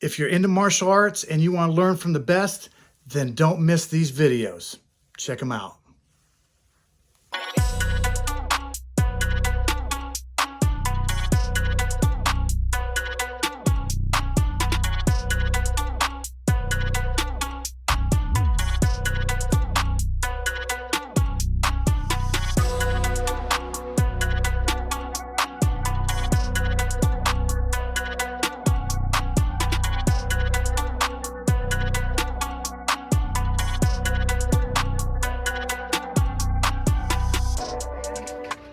If you're into martial arts and you want to learn from the best, then don't miss these videos. Check them out.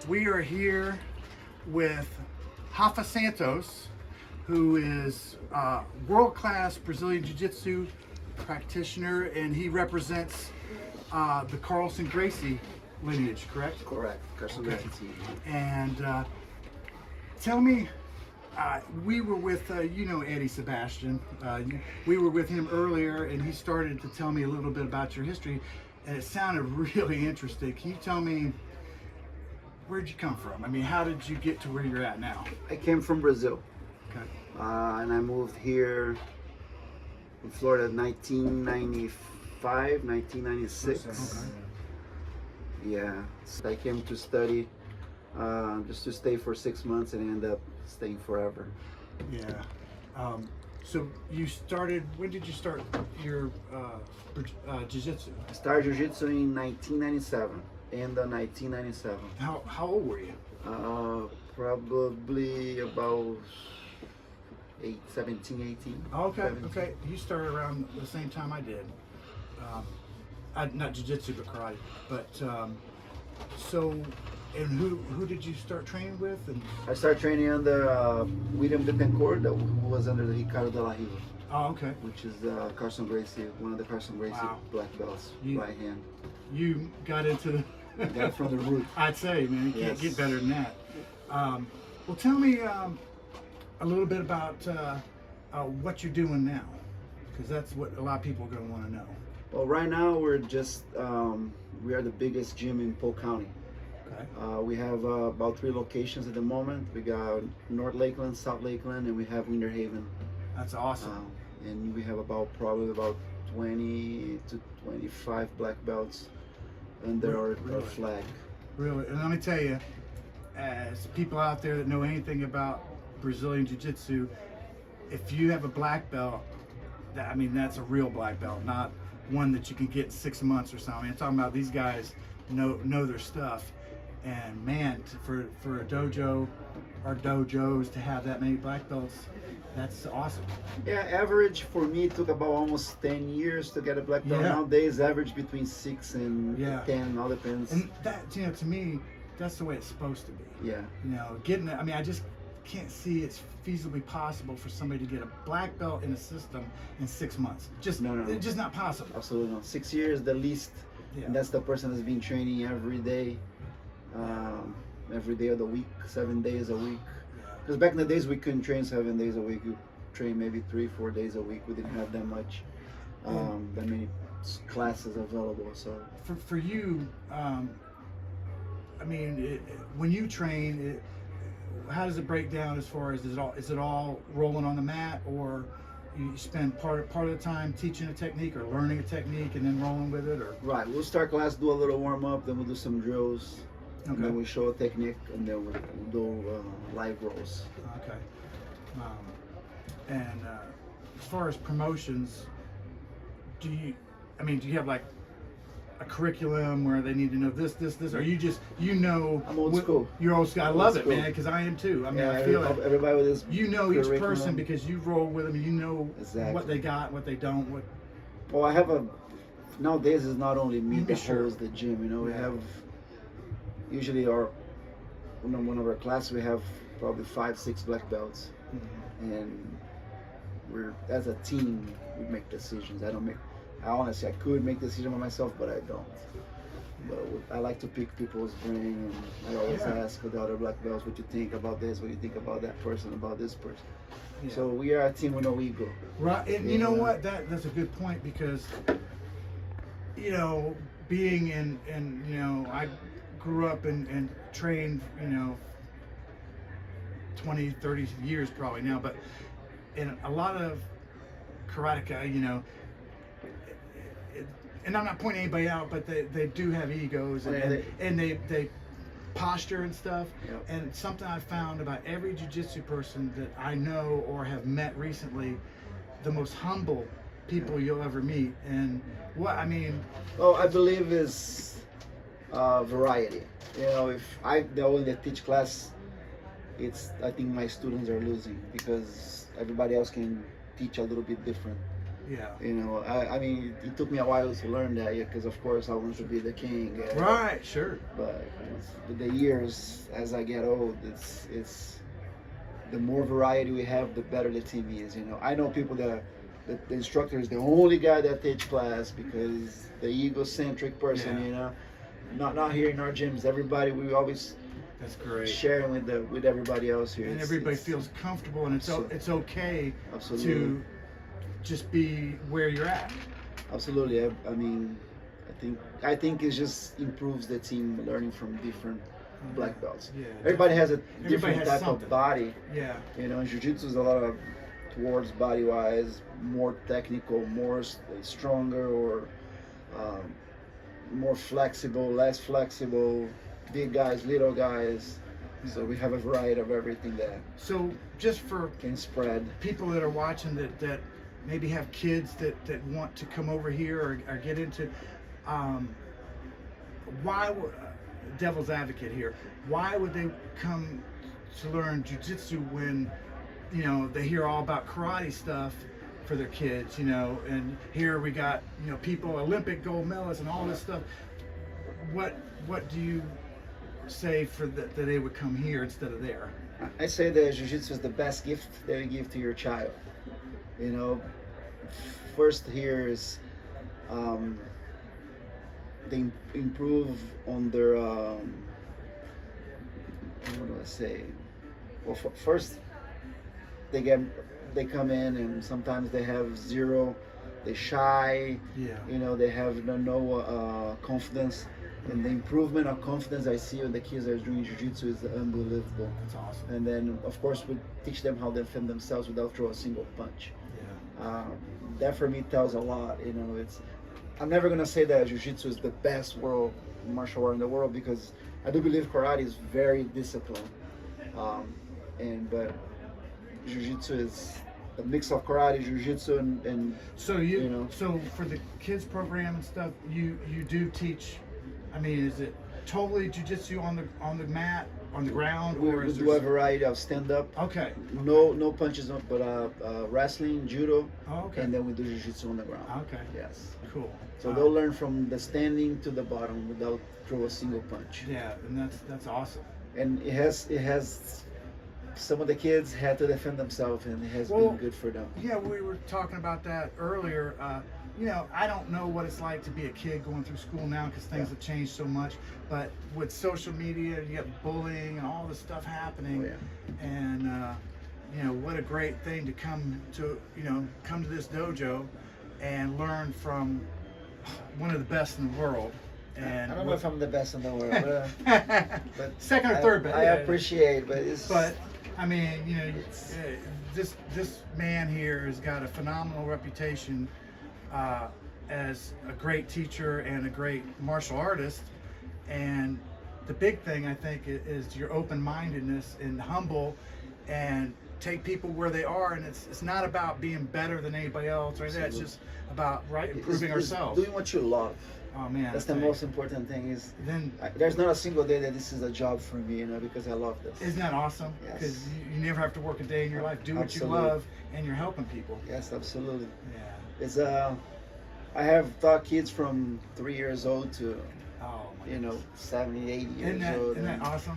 We are here with Rafa Santos, who is a world-class Brazilian Jiu-Jitsu practitioner, and he represents the Carlson Gracie lineage, correct? Correct. Carlson Gracie. And tell me, we were with, Eddie Sebastian. We were with him earlier, and he started to tell me a little bit about your history, and it sounded really interesting. Can you tell me, where'd you come from? I mean, how did you get to where you're at now? I came from Brazil. Okay. And I moved here in Florida in 1995, 1996. Okay. Yeah. So I came to study, just to stay for 6 months and end up staying forever. Yeah. So you started, when did you start your Jiu-Jitsu? I started Jiu-Jitsu in 1997, end of 1997. How old were you? Probably about 17, 18. Okay, 17. okay. You started around the same time I did. Not Jiu-Jitsu, but karate. But, so, and who did you start training with? And I started training under William Betancourt, who was under the Ricardo De La Riva, oh, okay. which is Carlson Gracie, one of the Carlson Gracie Wow. black belts, right hand. You got into the Got from the root. I'd say, man, you can't Yes. get better than that. Well, tell me a little bit about what you're doing now, because that's what a lot of people are going to want to know. Well, right now we're just, we are the biggest gym in Polk County. Okay. We have about 3 locations at the moment. We got North Lakeland, South Lakeland, and we have Winter Haven. That's awesome. And we have probably about 20 to 25 black belts under our flag. Really, and let me tell you, as people out there that know anything about Brazilian Jiu-Jitsu, if you have a black belt, that's a real black belt, not one that you can get in 6 months or something. I'm talking about these guys know their stuff, and man, for a dojo or dojos to have that many black belts, that's awesome. Yeah, average for me it took about almost 10 years to get a black belt. Yeah. Nowadays, average between 6 and Yeah. 10, all depends. And that, to me, that's the way it's supposed to be. Yeah. Getting it. I just can't see it's feasibly possible for somebody to get a black belt in a system in 6 months. No. It's just not possible. Absolutely not. 6 years the least. Yeah. And that's the person that's been training every day of the week, 7 days a week. Because back in the days we couldn't train 7 days a week. We train maybe 3-4 days a week. We didn't have that much, that many classes available. So For you, when you train, how does it break down as far as is it all rolling on the mat, or you spend part of the time teaching a technique or learning a technique and then rolling with it, or? Right, we'll start class, do a little warm up, then we'll do some drills, and then we show a technique, and then we'll do live rolls. Okay. And as far as promotions, do you have like a curriculum where they need to know this, or you just, I'm old school. You're old school. I I'm love old it, school. man, because I am too. Yeah, I feel it. everybody with this. You know each curriculum. person because you roll with them. You know Exactly. what they got, what they don't. What. Well, I have nowadays it's not only me that Sure. holds the gym. We Yeah. have usually one of our classes we have probably 5-6 black belts, and we're as a team we make decisions. I could make decisions by myself, but I don't. But I like to pick people's brain, and I always ask the other black belts, what you think about this, what you think about that person, about this person. Yeah. So we are a team with no ego. Right, and you know what? That's a good point, because being in I grew up and trained 20, 30 years probably now, but in a lot of karateka, you know, and I'm not pointing anybody out, but they do have egos, and they posture and stuff. Yep. And something I found about every jiu-jitsu person that I know or have met recently, the most humble people you'll ever meet. And what I mean, well, I believe is variety. You know, if I the only teach class, I think my students are losing because everybody else can teach a little bit different. yeah, You know, I mean, it took me a while to learn that, because of course I want to be the king. right, sure, But with the years, as I get old, it's the more variety we have, the better the team is. You know, I know people that the instructor is the only guy that teach class because the egocentric person. Yeah. You know, not here in our gyms. Everybody, we always that's great. sharing with everybody else here. And everybody feels comfortable, and it's okay absolutely. to just be where you're at. Absolutely. I mean, I think it just improves the team learning from different black belts. Yeah. Everybody has a Everybody different has type something. of body. Yeah. You know, Jiu-Jitsu is a lot of towards body-wise, more technical, more stronger, or more flexible, less flexible, big guys, little guys. So we have a variety of everything that So just for can spread. people that are watching that maybe have kids that want to come over here or get into, why would devil's advocate here, why would they come to learn jiu-jitsu when, you know, they hear all about karate stuff for their kids, you know, and here we got, you know, people, Olympic gold medalists and all this stuff. What do you say for that they would come here instead of there? I say that Jiu-Jitsu is the best gift that you give to your child. You know, first here is they improve on their what do I say? Well, first they come in and sometimes they have zero, they shy. Yeah. You know, they have no confidence. And the improvement of confidence I see when the kids are doing Jiu-Jitsu is unbelievable. That's awesome. And then, of course, we teach them how to defend themselves without throwing a single punch. Yeah. That for me tells a lot. You know, I'm never gonna say that Jiu-Jitsu is the best martial art in the world, because I do believe karate is very disciplined. But Jiu-Jitsu is a mix of karate, Jiu-Jitsu, and so you know. So for the kids program and stuff, you do teach. I mean, is it totally jiu-jitsu on the mat, on the ground, or we is do a variety of stand-up. Okay. No punches, but wrestling, judo, Oh, okay. and then we do Jiu-Jitsu on the ground. Okay. Yes. Cool. So they'll learn from the standing to the bottom without throw a single punch. Yeah, and that's awesome. And it has some of the kids had to defend themselves, and it has been good for them. Yeah, we were talking about that earlier. You know, I don't know what it's like to be a kid going through school now, because things have changed so much. But with social media, you get bullying and all this stuff happening. Oh, yeah. And you know, what a great thing to come to this dojo and learn from one of the best in the world. And I don't know if I'm the best in the world, but second or third best. I appreciate, but it's. But I mean, you know, this man here has got a phenomenal reputation as a great teacher and a great martial artist. And the big thing, I think, is your open-mindedness and humble, and take people where they are. And it's not about being better than anybody else, right? It's just about improving ourselves. Doing what you love. Oh man, that's the most important thing. Is then there's not a single day that this is a job for me, you know, because I love this. Isn't that awesome? Because Yes. you never have to work a day in your life. Do what Absolutely. you love, and you're helping people. Yes, absolutely. Yeah. It's I have taught kids from 3 years old to Oh my you know goodness. 70, 80 years Isn't old. that awesome?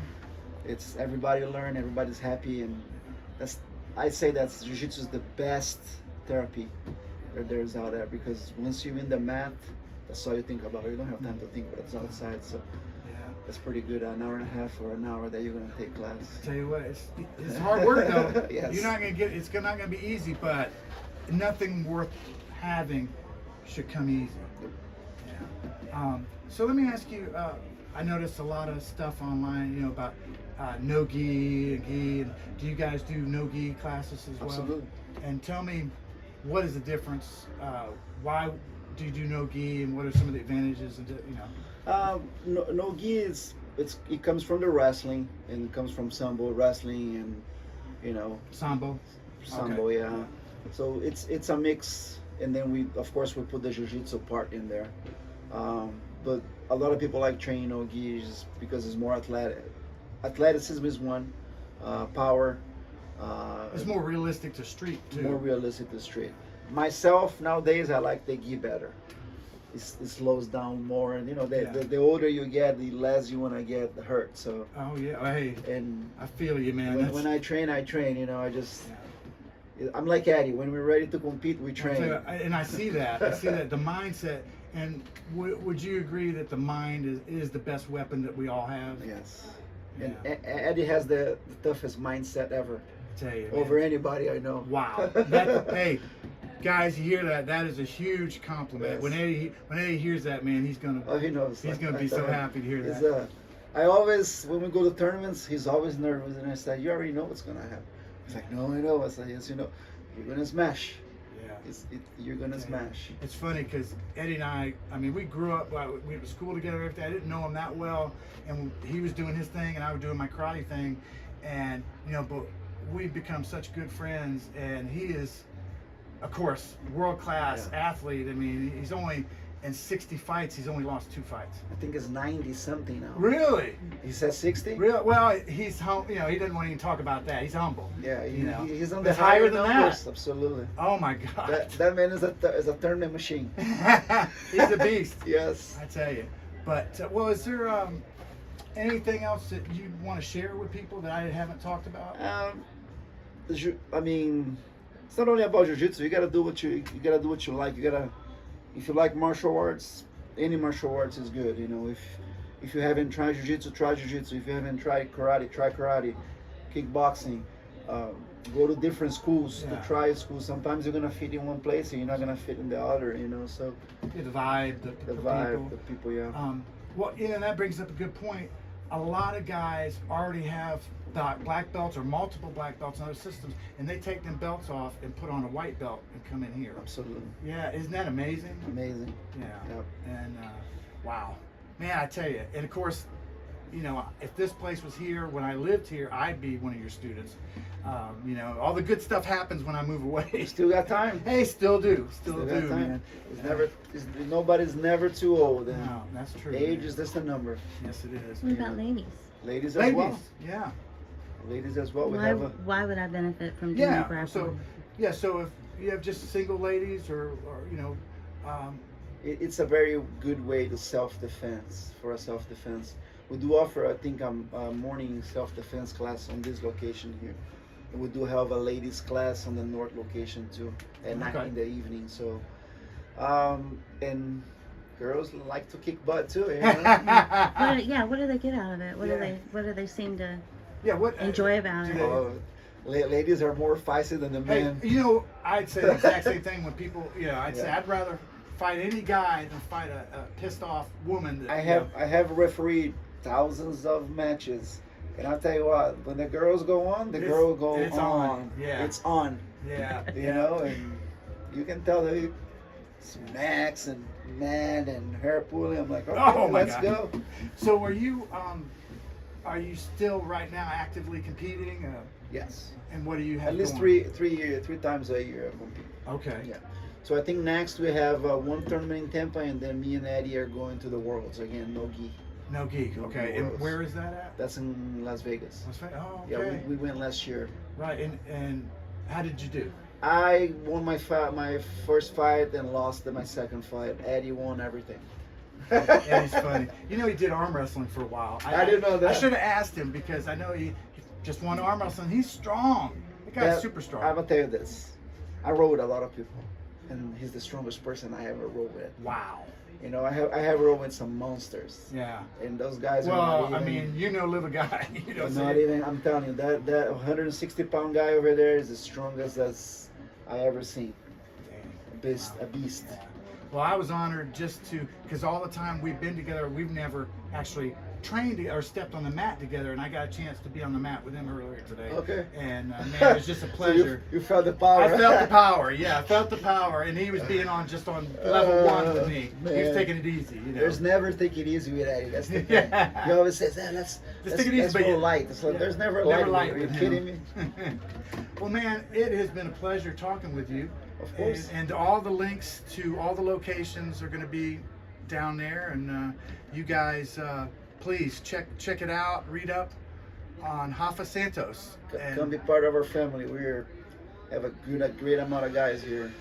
It's everybody learn, everybody's happy, and I say that Jiu-Jitsu is the best therapy that there's out there, because once you're in the mat, that's all you think about. You don't have time to think about it's outside, so Yeah. that's pretty good. An hour and a half or an hour that you're gonna take class. Tell you what, it's hard work though. Yes. You're not gonna get. It's not gonna be easy, but nothing worth having should come easy. Yeah. So let me ask you. I noticed a lot of stuff online, you know, about no gi and gi. And do you guys do no gi classes as well? Absolutely. And tell me, what is the difference? Why do you do no gi, and what are some of the advantages? And No gi it comes from the wrestling, and it comes from sambo wrestling, and sambo. sambo, Okay. yeah. So it's a mix, and then we of course we put the jiu-jitsu part in there. But a lot of people like training no gi just because it's more athletic. Athleticism is one, power. It's more realistic to street too. More realistic to street. Myself nowadays, I like the gi better. It slows down more, and the older you get, the less you want to get hurt. So. Oh yeah, hey, And I feel you, man. when I train, I train. I just. I'm like Eddie. When we're ready to compete, we train. And I see that. I see that the mindset. And would you agree that the mind is the best weapon that we all have? Yes. Yeah. And Eddie has the toughest mindset ever. I tell you, Over man. anybody I know. Wow. Hey, guys, you hear that? That is a huge compliment. Yes. When Eddie hears that, man, he's gonna He knows. he's gonna be so happy to hear He's, that. I always, when we go to tournaments, he's always nervous, and I say, "You already know what's gonna happen." He's like, "No, I know." I say, "Yes, you know. You're gonna smash. Yeah. You're gonna smash." It's funny because Eddie and I mean, we grew up, we went to school together, everything. I didn't know him that well, and he was doing his thing, and I was doing my karate thing, and but we've become such good friends, and he is, of course, world-class athlete. I mean, he's only in 60 fights, he's only lost 2 fights. I think it's 90 something now. Really? He says 60. Well, he's he doesn't want to even talk about that. He's humble. Yeah, he's on It's the higher than numbers. that. Absolutely. Oh my God. That man is a tournament machine. He's a beast. Yes. I tell you. But is there anything else that you want to share with people that I haven't talked about? I mean, it's not only about jiu-jitsu. You gotta do what you like. If you like martial arts, any martial arts is good. If you haven't tried jiu-jitsu, try jiu-jitsu. If you haven't tried karate, try karate. Kickboxing. Go to different schools to try schools. Sometimes you're gonna fit in one place and you're not gonna fit in the other. So The vibe, the vibe, people. the people, yeah. And that brings up a good point. A lot of guys already have black belts or multiple black belts in other systems, and they take them belts off and put on a white belt and come in here. Absolutely. Yeah, isn't that amazing? Amazing. Yeah. Yep. And wow, man, I tell you. And of course, if this place was here when I lived here, I'd be one of your students. All the good stuff happens when I move away. Still got time. Hey, still do, got time. man. Nobody's never too old. And No, that's true. age man. is just a number. Yes, it is. What about ladies? Ladies as Ladies, well. yeah. Ladies as well. Why would I benefit from doing Yeah. grappling? So if you have just single ladies or It's a very good way to self-defense. We do offer, I think, a morning self-defense class on this location here. And we do have a ladies class on the north location too, at night in the evening. So, and girls like to kick butt too. What do they get out of it? What do they seem to enjoy about it? Ladies are more feisty than the men. Hey, I'd say the exact same thing when people, I'd say I'd rather fight any guy than fight a pissed off woman. I have refereed thousands of matches, and I'll tell you what, when the girls go on, the girl go it's on. Yeah. It's on. Yeah. And you can tell they smacks and mad and hair pulling. I'm like, okay, let's go. So are you still right now actively competing? Yes. And what do you have? At least going? three times a year I compete. Okay. Yeah. So I think next we have one tournament in Tampa, and then me and Eddie are going to the Worlds again. No gi. No gi. Okay. And Worlds. where is that at? That's in Las Vegas. Oh, okay. Yeah, we went last year. Right. And how did you do? I won my first fight and lost my second fight. Eddie won everything. Eddie's funny. He did arm wrestling for a while. I didn't know that. I should have asked him because I know he just won arm wrestling. He's strong. The guy's super strong. I'm gonna tell you this. I rode with a lot of people, and he's the strongest person I ever rode with. Wow. I have rode with some monsters. Yeah. And those guys are Well, not even, live a guy. not even. I'm telling you, that 160-pound guy over there is the strongest as I ever seen. A beast. Well, I was honored because all the time we've been together, we've never actually trained or stepped on the mat together, and I got a chance to be on the mat with him earlier today. Okay. And man, it was just a pleasure. So you felt the power. I felt the power. Yeah, I felt the power, and he was being on just on level 1 with me. Man. He was taking it easy. You know? There's never take it easy with Eddie. That's the thing. Yeah. He always says, let's take it easy, but go light. It's like, there's never a light. Are you kidding me? Well, man, it has been a pleasure talking with you. Of course. And all the links to all the locations are going to be down there, and you guys please check it out, read up on Rafa Santos. Come be part of our family. We have a great amount of guys here.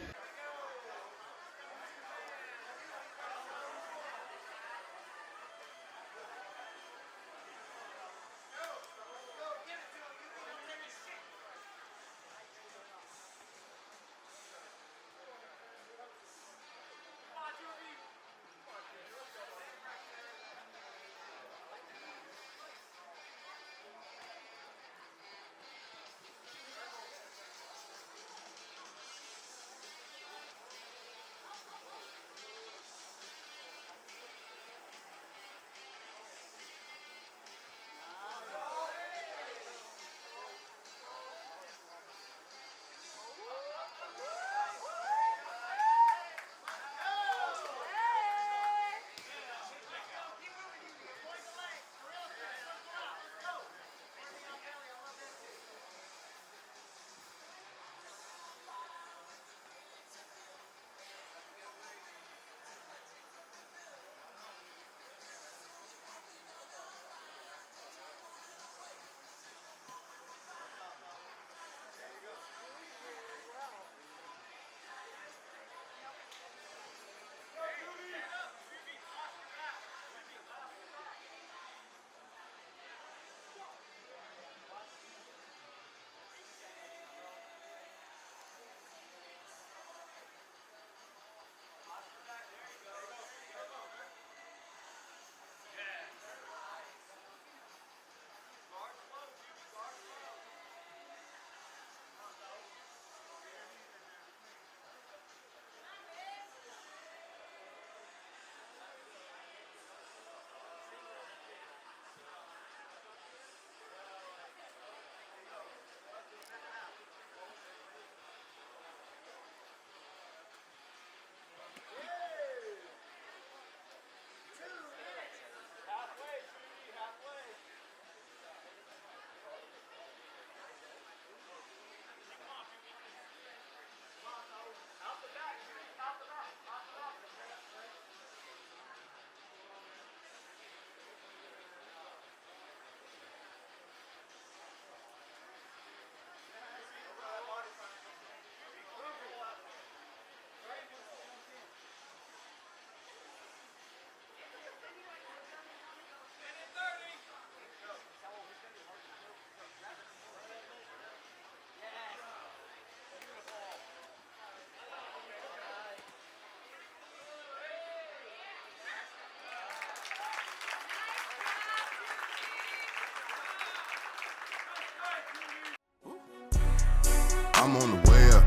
I'm on the way up.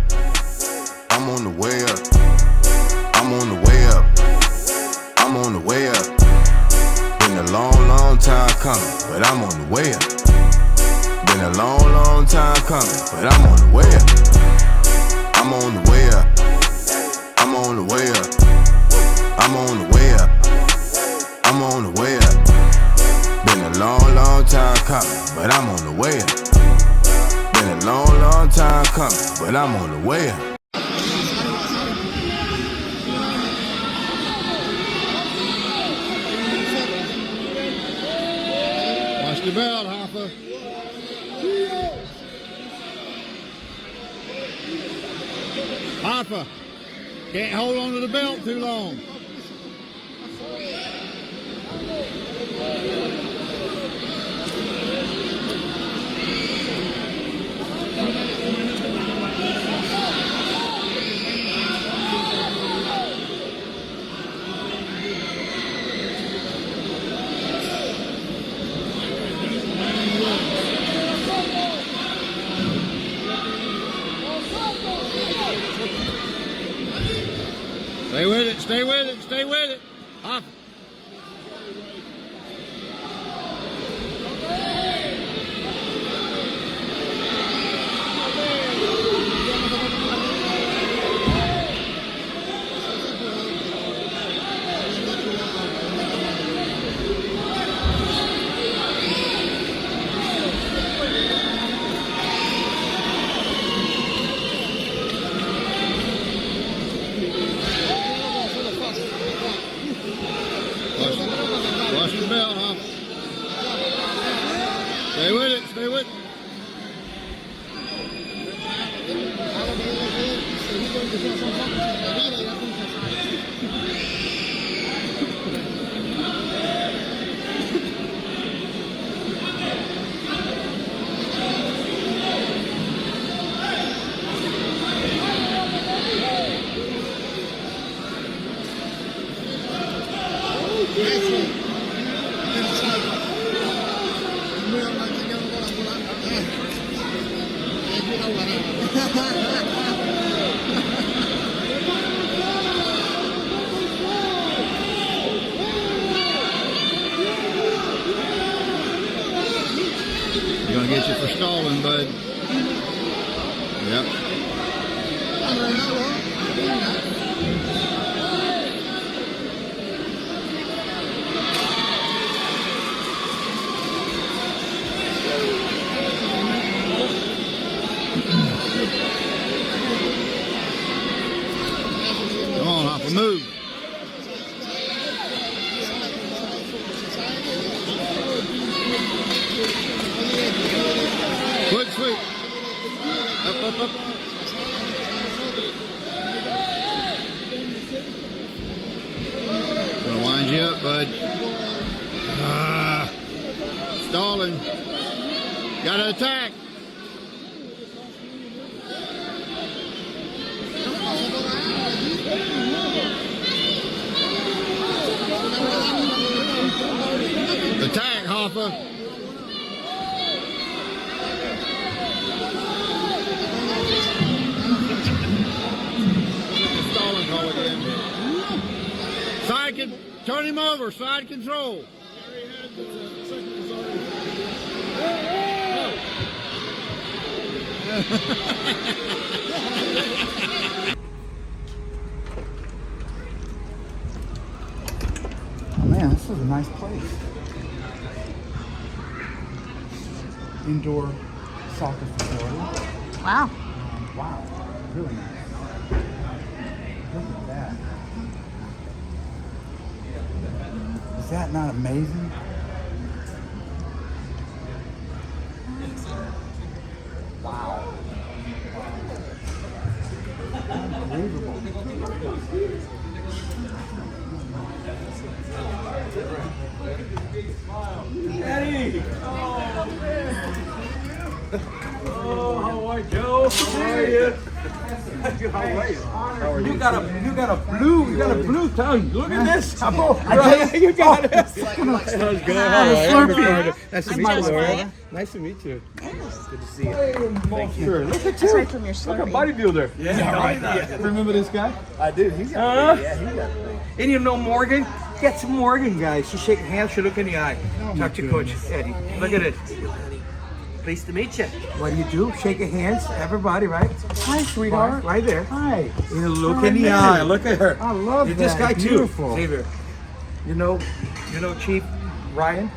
I'm on the way up. I'm on the way up. I'm on the way up. Been a long, long time coming, but I'm on the way up. Been a long, long time coming, but I'm on the way up. I'm on the way up. I'm on the way up. I'm on the way up. I'm on the way up. Been a long, long time coming, but I'm on the way up. Been a long, long time coming, but I'm on the way up. Watch the belt, Hoffa. Hoffa, can't hold on to the belt too long. Stay with it, stay with it, stay with it. Hoffa. You're gonna get you for stalling, bud. Yep. Come on, Hopper, move. Quick sweep. Up, up, up. Gonna wind you up, bud. Stalling. Gotta attack. Attack, Hoffa. Stalling call again. Turn him over, side control. Oh man, this is a nice place. Indoor soccer facility. Wow. Wow, really nice. Look at that. Is that not amazing? Wow. Unbelievable. Eddie! Oh, how are you, Joe? How are you? How are you? You got a blue tongue. Look at this. You got it. That's good. Slurpee. Nice to I'm meet you, just Laura. playing. Nice to meet you. Good to see you. Thank you. Look at That's you. right from your Look Slurpee. a bodybuilder. Yeah, right. Yeah. Remember this guy? I do. He's got yeah, he got And you know Morgan? Get some Morgan, guys. She shake hands, she look in the eye. Talk to Coach Eddie. Look at it. Pleased to meet you. What do you do? Shake your hands, everybody, right? Hi, sweetheart. Right there. Hi. You look in the eye. Look at her. I love You're that. this guy Beautiful. too. Xavier. You know Chief Ryan?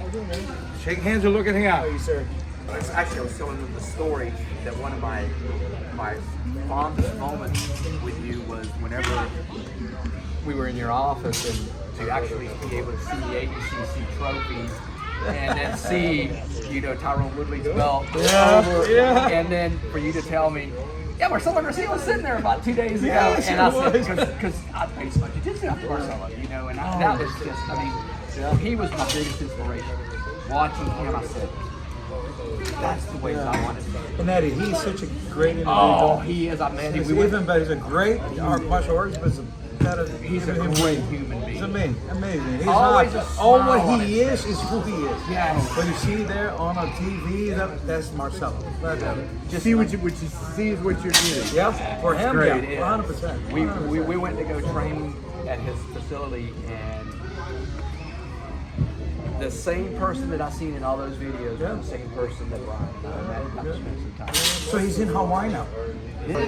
Shake hands and look in the eye. you, sir. Actually, I was telling them the story that one of my fondest moments with you was whenever we were in your office and to actually be able to see the ADCC trophies and then see, Tyrone Woodley's belt over, and then for you to tell me, yeah, Marcelo Garcia was sitting there about 2 days ago, Yes, and I it said, because I played so much jiu-jitsu after Marcelo, and that was just, he was my biggest inspiration. Watching him, I said, that's the way that I want to be. And Eddie, he's such a great individual. Oh, he is. I met him. He's even better. He's a great martial artist, but He's a great human being. He's amazing. He's Always not, a all smile on what his he is who he is. Yes. What you see there on a TV, that's Marcelo. Just see what you see is what you're doing. Yeah, for him, Great, yeah, 100%. We went to go train at his facility, and the same person that I seen in all those videos was the same person that Ryan and I met. Spent some time. So he's in Hawaii now. Baby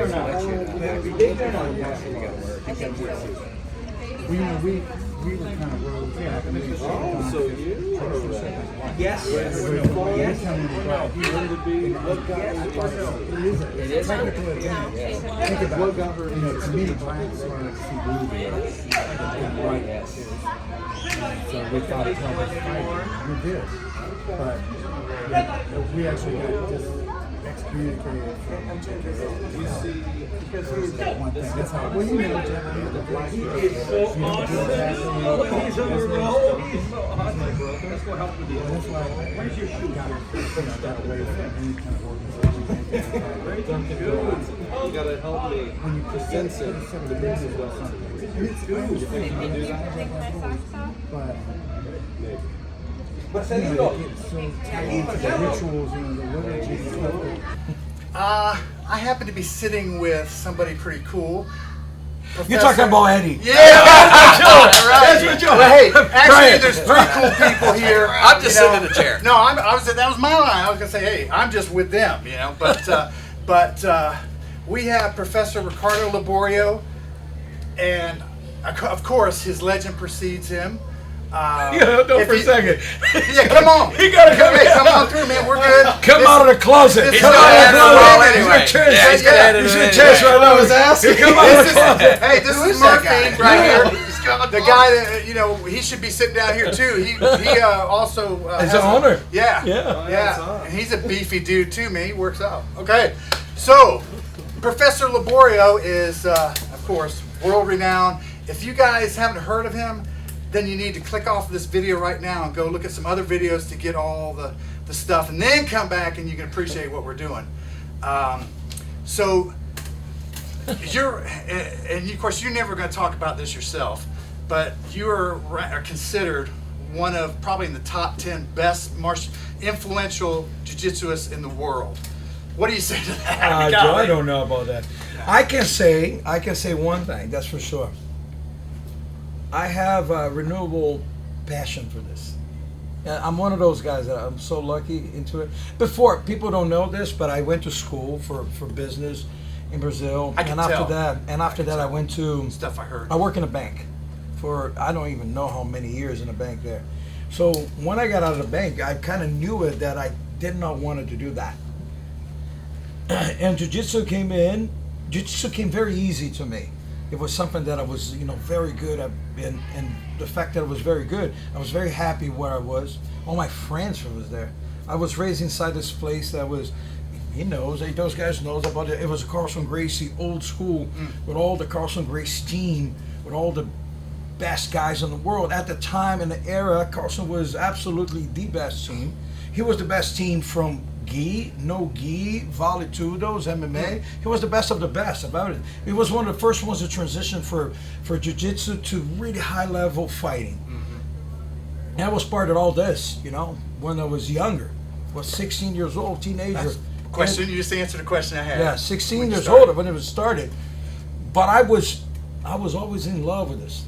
or not? We were kind of rogue. Yeah. So you yes. It is technical advantage. Think about it. To me, blacks are see blue. So we thought it helped us fight with this. But we actually got just excommunicated from because that one thing. That's how well, you know, the black He is so awesome. He's a bro. He's so awesome. Let's go help with you. That's why Where's your shoe? got away from any kind of organization. You gotta help me When you sense it. The mix is well. it's good. You think you can do that? But What's you that? know, they get so tied into the rituals, you know, the liturgy and stuff. I happen to be sitting with somebody pretty cool. You're talking about Eddie. Yeah, that's what Joe. Well, hey, actually, there's three cool people here. I'm just sitting in the chair. No, that was my line. I was gonna say, hey, I'm just with them, you know. But we have Professor Ricardo Laborio, and of course, his legend precedes him. No, for a second. Yeah, come on. You gotta come in. Come on through, man. We're good. Come out of the closet. He's Come gonna out of the edit it all closet. anyway. He's gonna Yeah, he's gonna edit He's it gonna anyway. change right now. I was asking. Come out of the closet. Hey, this is Murphy right here. The guy that, you know, he should be sitting down here too. He also Is has the owner. Yeah. Yeah. Yeah. And he's a beefy dude too, man. He works out. Okay. So, Professor Laborio is, of course, world renowned. If you guys haven't heard of him, then you need to click off this video right now and go look at some other videos to get all the stuff, and then come back and you can appreciate what we're doing. So you're, and of course you're never going to talk about this yourself, but you are considered one of probably in the top 10 best influential jiu-jitsuists in the world. What do you say to that? Joe, I don't know about that. I can say one thing, that's for sure. I have a renewable passion for this. I'm one of those guys that I'm so lucky into it. Before, people don't know this, but I went to school for business in Brazil. After that, I went to stuff I heard. I work in a bank for I don't even know how many years in a bank there. So when I got out of the bank, I kind of knew it that I did not want to do that. And Jiu-Jitsu came in. Jiu-Jitsu came very easy to me. It was something that I was, you know, very good at, and the fact that it was very good, I was very happy where I was. All my friends was there. I was raised inside this place that was, he knows, those guys knows about it. It was a Carlson Gracie old school with all the Carlson Gracie team, with all the best guys in the world. At the time in the era, Carlson was absolutely the best team. He was the best team from gi, no gi, vale tudos, MMA. He was the best of the best about it. He was one of the first ones to transition for jiu-jitsu to really high level fighting. And I was part of all this, you know, when I was younger. I was 16 years old, teenager. Question, you just answered the question I had. Yeah, 16 years old when it was started. But I was always in love with this.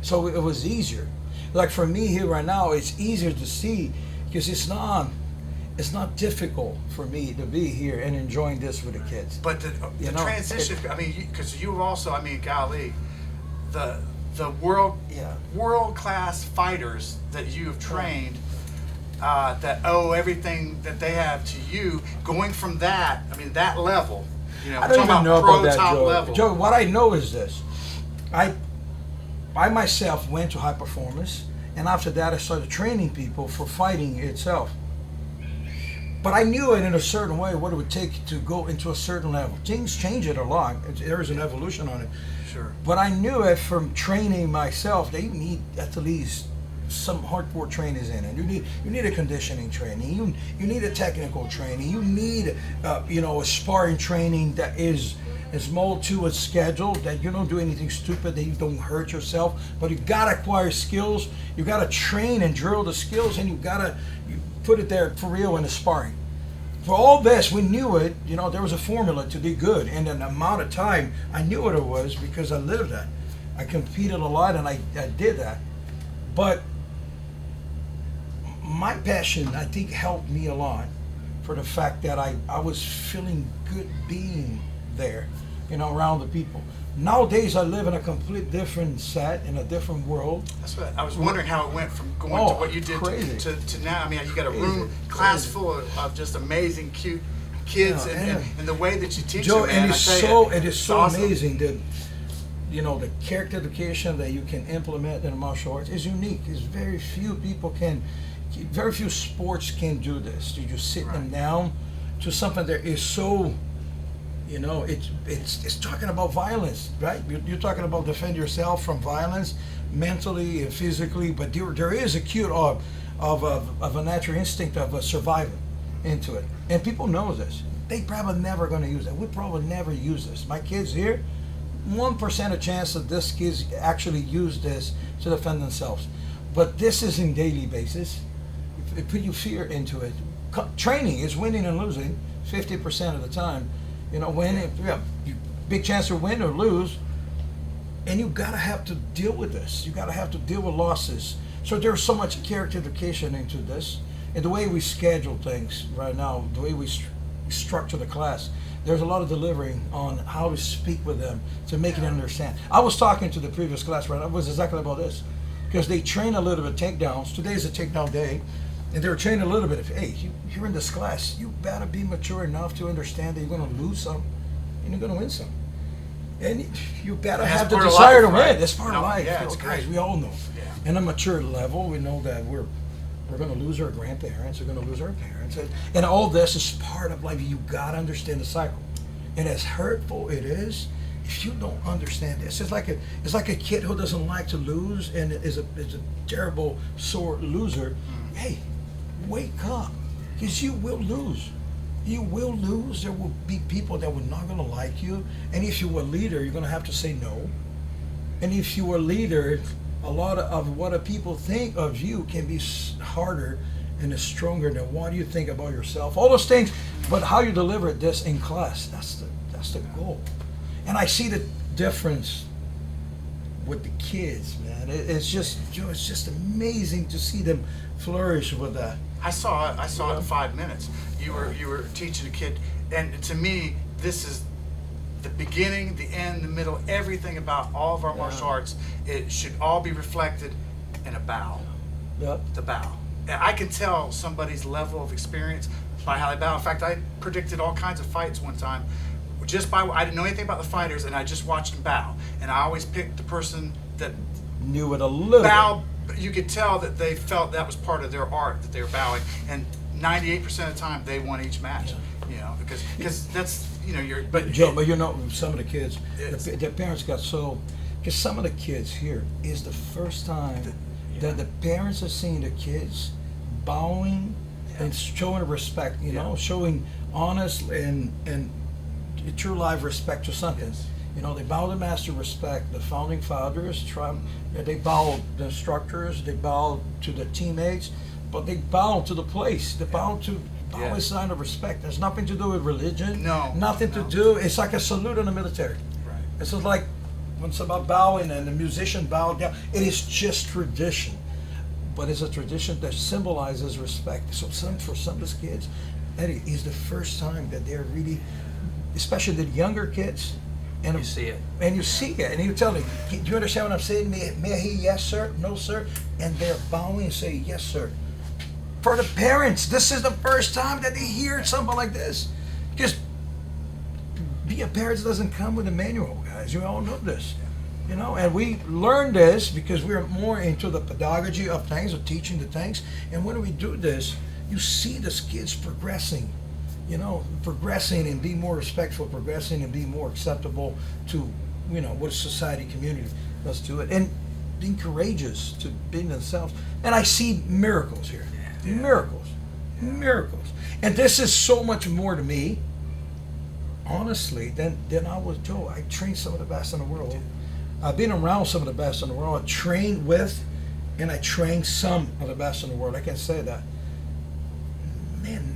So it was easier. Like for me here right now, it's easier to see because it's not difficult for me to be here and enjoying this with the kids. But the transition, I mean, because you've also, I mean, golly, the world class fighters that you have trained that owe everything that they have to you, going from that, I mean, that level, you know, I don't even know about that, Joe. level. Joe, what I know is this. I myself went to high performance, and after that I started training people for fighting itself. But I knew it in a certain way what it would take to go into a certain level. Things change it a lot. There is an evolution on it. Sure. But I knew it from training myself. They need at least some hardcore trainers in it. You need a conditioning training. You need a technical training. You need a sparring training that is molded to a schedule, that you don't do anything stupid, that you don't hurt yourself. But you gotta acquire skills. You gotta train and drill the skills, and you put it there for real in the sparring. For all this, we knew it, you know, there was a formula to be good. And an amount of time, I knew what it was because I lived that. I competed a lot and I did that. But my passion, I think, helped me a lot for the fact that I was feeling good being there, you know, around the people. Nowadays, I live in a complete different set, in a different world. That's what I was wondering, how it went from going to what you did to now. I mean, you got a room class full of just amazing, cute kids, and the way that you teach Joe, them, man, it is so awesome. Amazing that, you know, the character education that you can implement in martial arts is unique. There's very few people can very few sports can do this. You just sit them down to something that is so, you know, it's talking about violence, right? You're talking about defend yourself from violence, mentally and physically, but there is a cue of a natural instinct of survival into it, and people know this. They probably never going to use that. We probably never use this. My kids here, 1% of chance that this kids actually use this to defend themselves, but this is in daily basis. It put you fear into it. Training is winning and losing 50% of the time. You know, big chance to win or lose, and you gotta have to deal with this. You gotta have to deal with losses. So there's so much character education into this, and the way we schedule things right now, the way we structure the class. There's a lot of delivering on how to speak with them to make it understand. I was talking to the previous class right now. It was exactly about this, because they train a little bit takedowns. Today is a takedown day. And they were training a little bit of, hey, you're in this class, you better be mature enough to understand that you're going to lose some and you're going to win some. And you better have the desire to win. That's part of life. Yeah, it's guys, great. we all know. Yeah. In a mature level, we know that we're going to lose our grandparents, we're going to lose our parents. And all this is part of life. You got to understand the cycle. And as hurtful it is, if you don't understand this, it's like a kid who doesn't like to lose and is a terrible, sore loser. Hey, wake up, because you will lose. You will lose. There will be people that are not going to like you. And if you're a leader, you're going to have to say no. And if you're a leader, a lot of what people think of you can be harder and is stronger than what you think about yourself. All those things, but how you deliver this in class, that's the goal. And I see the difference with the kids, man. It's just amazing to see them flourish with that. I saw it in 5 minutes. You were teaching a kid, and to me, this is the beginning, the end, the middle, everything about all of our martial arts. It should all be reflected in a bow. Yep. The bow. And I can tell somebody's level of experience by how they bow. In fact, I predicted all kinds of fights one time just by, I didn't know anything about the fighters, and I just watched them bow. And I always picked the person that knew it a little bow. You could tell that they felt that was part of their art, that they were bowing, and 98% of the time they won each match. You know, because that's, you know, but Joe, but you know, some of the kids, their parents got so, because some of the kids here is the first time that the parents are seeing the kids bowing and showing respect, you know, showing honest and true live respect to something. You know, they bow to master respect, the founding fathers, they bow the instructors, they bow to the teammates, but they bow to the place. They bow to a sign of respect. There's nothing to do with religion. Nothing to do. It's like a salute in the military. Right. It's just like when it's about bowing and the musician bowed down. It is just tradition, but it's a tradition that symbolizes respect. So for some of these kids, Eddie, is the first time that they're really, especially the younger kids. And you see it. And you see it. And you tell them, do you understand what I'm saying? May he, yes, sir, no, sir. And they're bowing and say, yes, sir. For the parents, this is the first time that they hear something like this. Because being a parent doesn't come with a manual, guys. You all know this. You know, and we learn this because we're more into the pedagogy of things, of teaching the things. And when we do this, you see these kids progressing. You know, progressing and being more respectful, progressing and being more acceptable to, you know, what a society, community does to it, and being courageous to being themselves. And I see miracles here, miracles. And this is so much more to me, honestly, than I was Joe. I trained some of the best in the world. I've been around some of the best in the world. I trained with, and I trained some of the best in the world. I can say that. Man,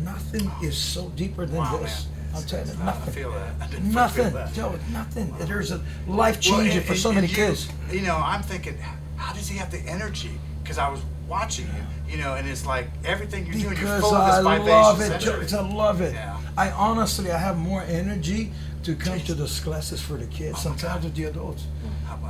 nothing is so deeper than this. I'm telling you, nothing. I feel that. Nothing, Joe, nothing. There's a life changing for so many kids. You know, I'm thinking, how does he have the energy? Because I was watching you, you know, and it's like everything you're doing, you're full of this vivacious energy. I love it. Yeah. I honestly, I have more energy to come to those classes for the kids, sometimes with the adults.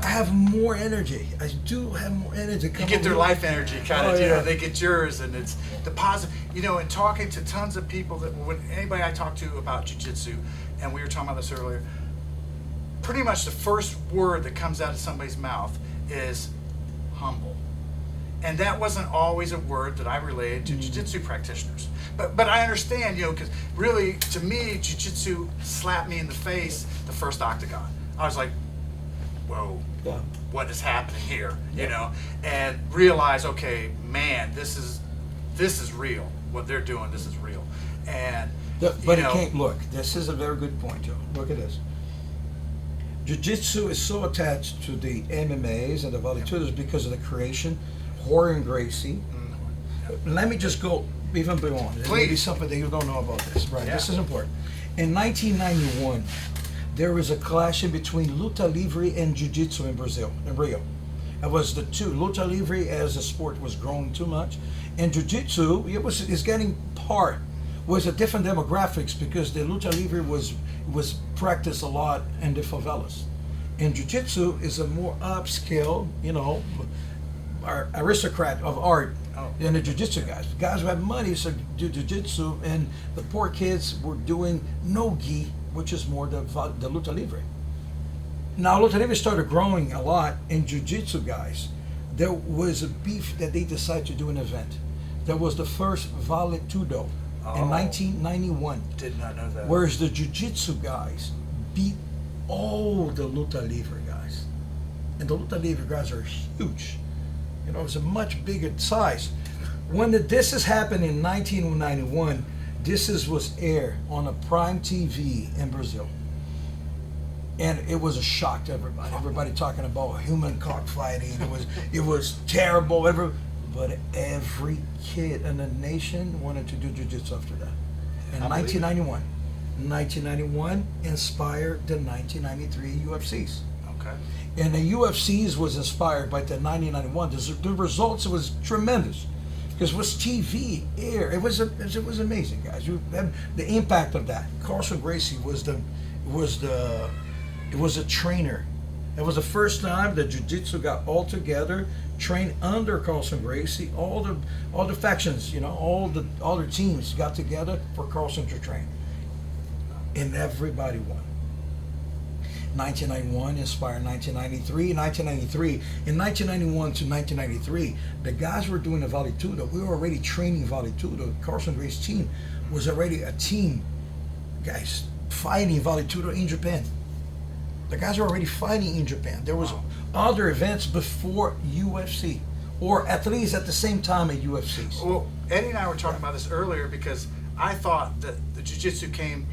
I have more energy. I do have more energy. You get their life energy, kind of. You know, they get yours, and it's the positive. You know, and talking to tons of people that when anybody I talk to about jiu-jitsu, and we were talking about this earlier. Pretty much the first word that comes out of somebody's mouth is humble, And that wasn't always a word that I relayed to Jiu-Jitsu practitioners. But I understand, because really, to me, Jiu-Jitsu slapped me in the face the first octagon. I was like, whoa, what is happening here, and realize, okay, man, this is real. What they're doing, this is real. And but it can't look. This is a very good point, Joe. Look at this. Jiu-Jitsu is so attached to the MMAs and the Vale Tudos because of the creation, Jorge and Gracie. Let me just go even beyond. There may be something that you don't know about this, right? This is important. In 1991, there was a clash in between Luta Livre and Jiu-Jitsu in Brazil, in Rio. It was the two. Luta Livre as a sport was growing too much, and Jiu-Jitsu is getting was a different demographics because the Luta Livre was practiced a lot in the favelas, and Jiu-Jitsu is a more upscale, aristocrat of art than the Jiu-Jitsu guys. The guys who have money so do Jiu-Jitsu, and the poor kids were doing no-gi, which is more the Luta Livre. Now Luta Livre started growing a lot in Jiu-Jitsu guys. There was a beef that they decided to do an event. There was the first Vale Tudo in 1991. Did not know that. Whereas the Jiu-Jitsu guys beat all the Luta Livre guys. And the Luta Livre guys are huge. It's a much bigger size. When this has happened in 1991, this was aired on a prime TV in Brazil. And it was a shock to everybody. Everybody talking about human cockfighting. It was terrible. But every kid in the nation wanted to do Jiu-Jitsu after that. In 1991. 1991 inspired the 1993 UFCs. Okay. And the UFCs was inspired by the 1991. The results was tremendous because it was TV air. It was amazing, guys. The impact of that. Carlson Gracie was a trainer. It was the first time that Jiu-Jitsu got all together, trained under Carlson Gracie. All the factions, all the teams got together for Carlson to train, and everybody won. 1991 inspired 1993. 1993, in 1991 to 1993, the guys were doing the Vale Tudo. We were already training Vale Tudo. Carlson Gracie's team was already a team, guys, fighting Vale Tudo in Japan. The guys were already fighting in Japan. There was other events before UFC, or at least at the same time at UFCs. Well, Eddie and I were talking about this earlier because I thought that the Jiu-Jitsu came,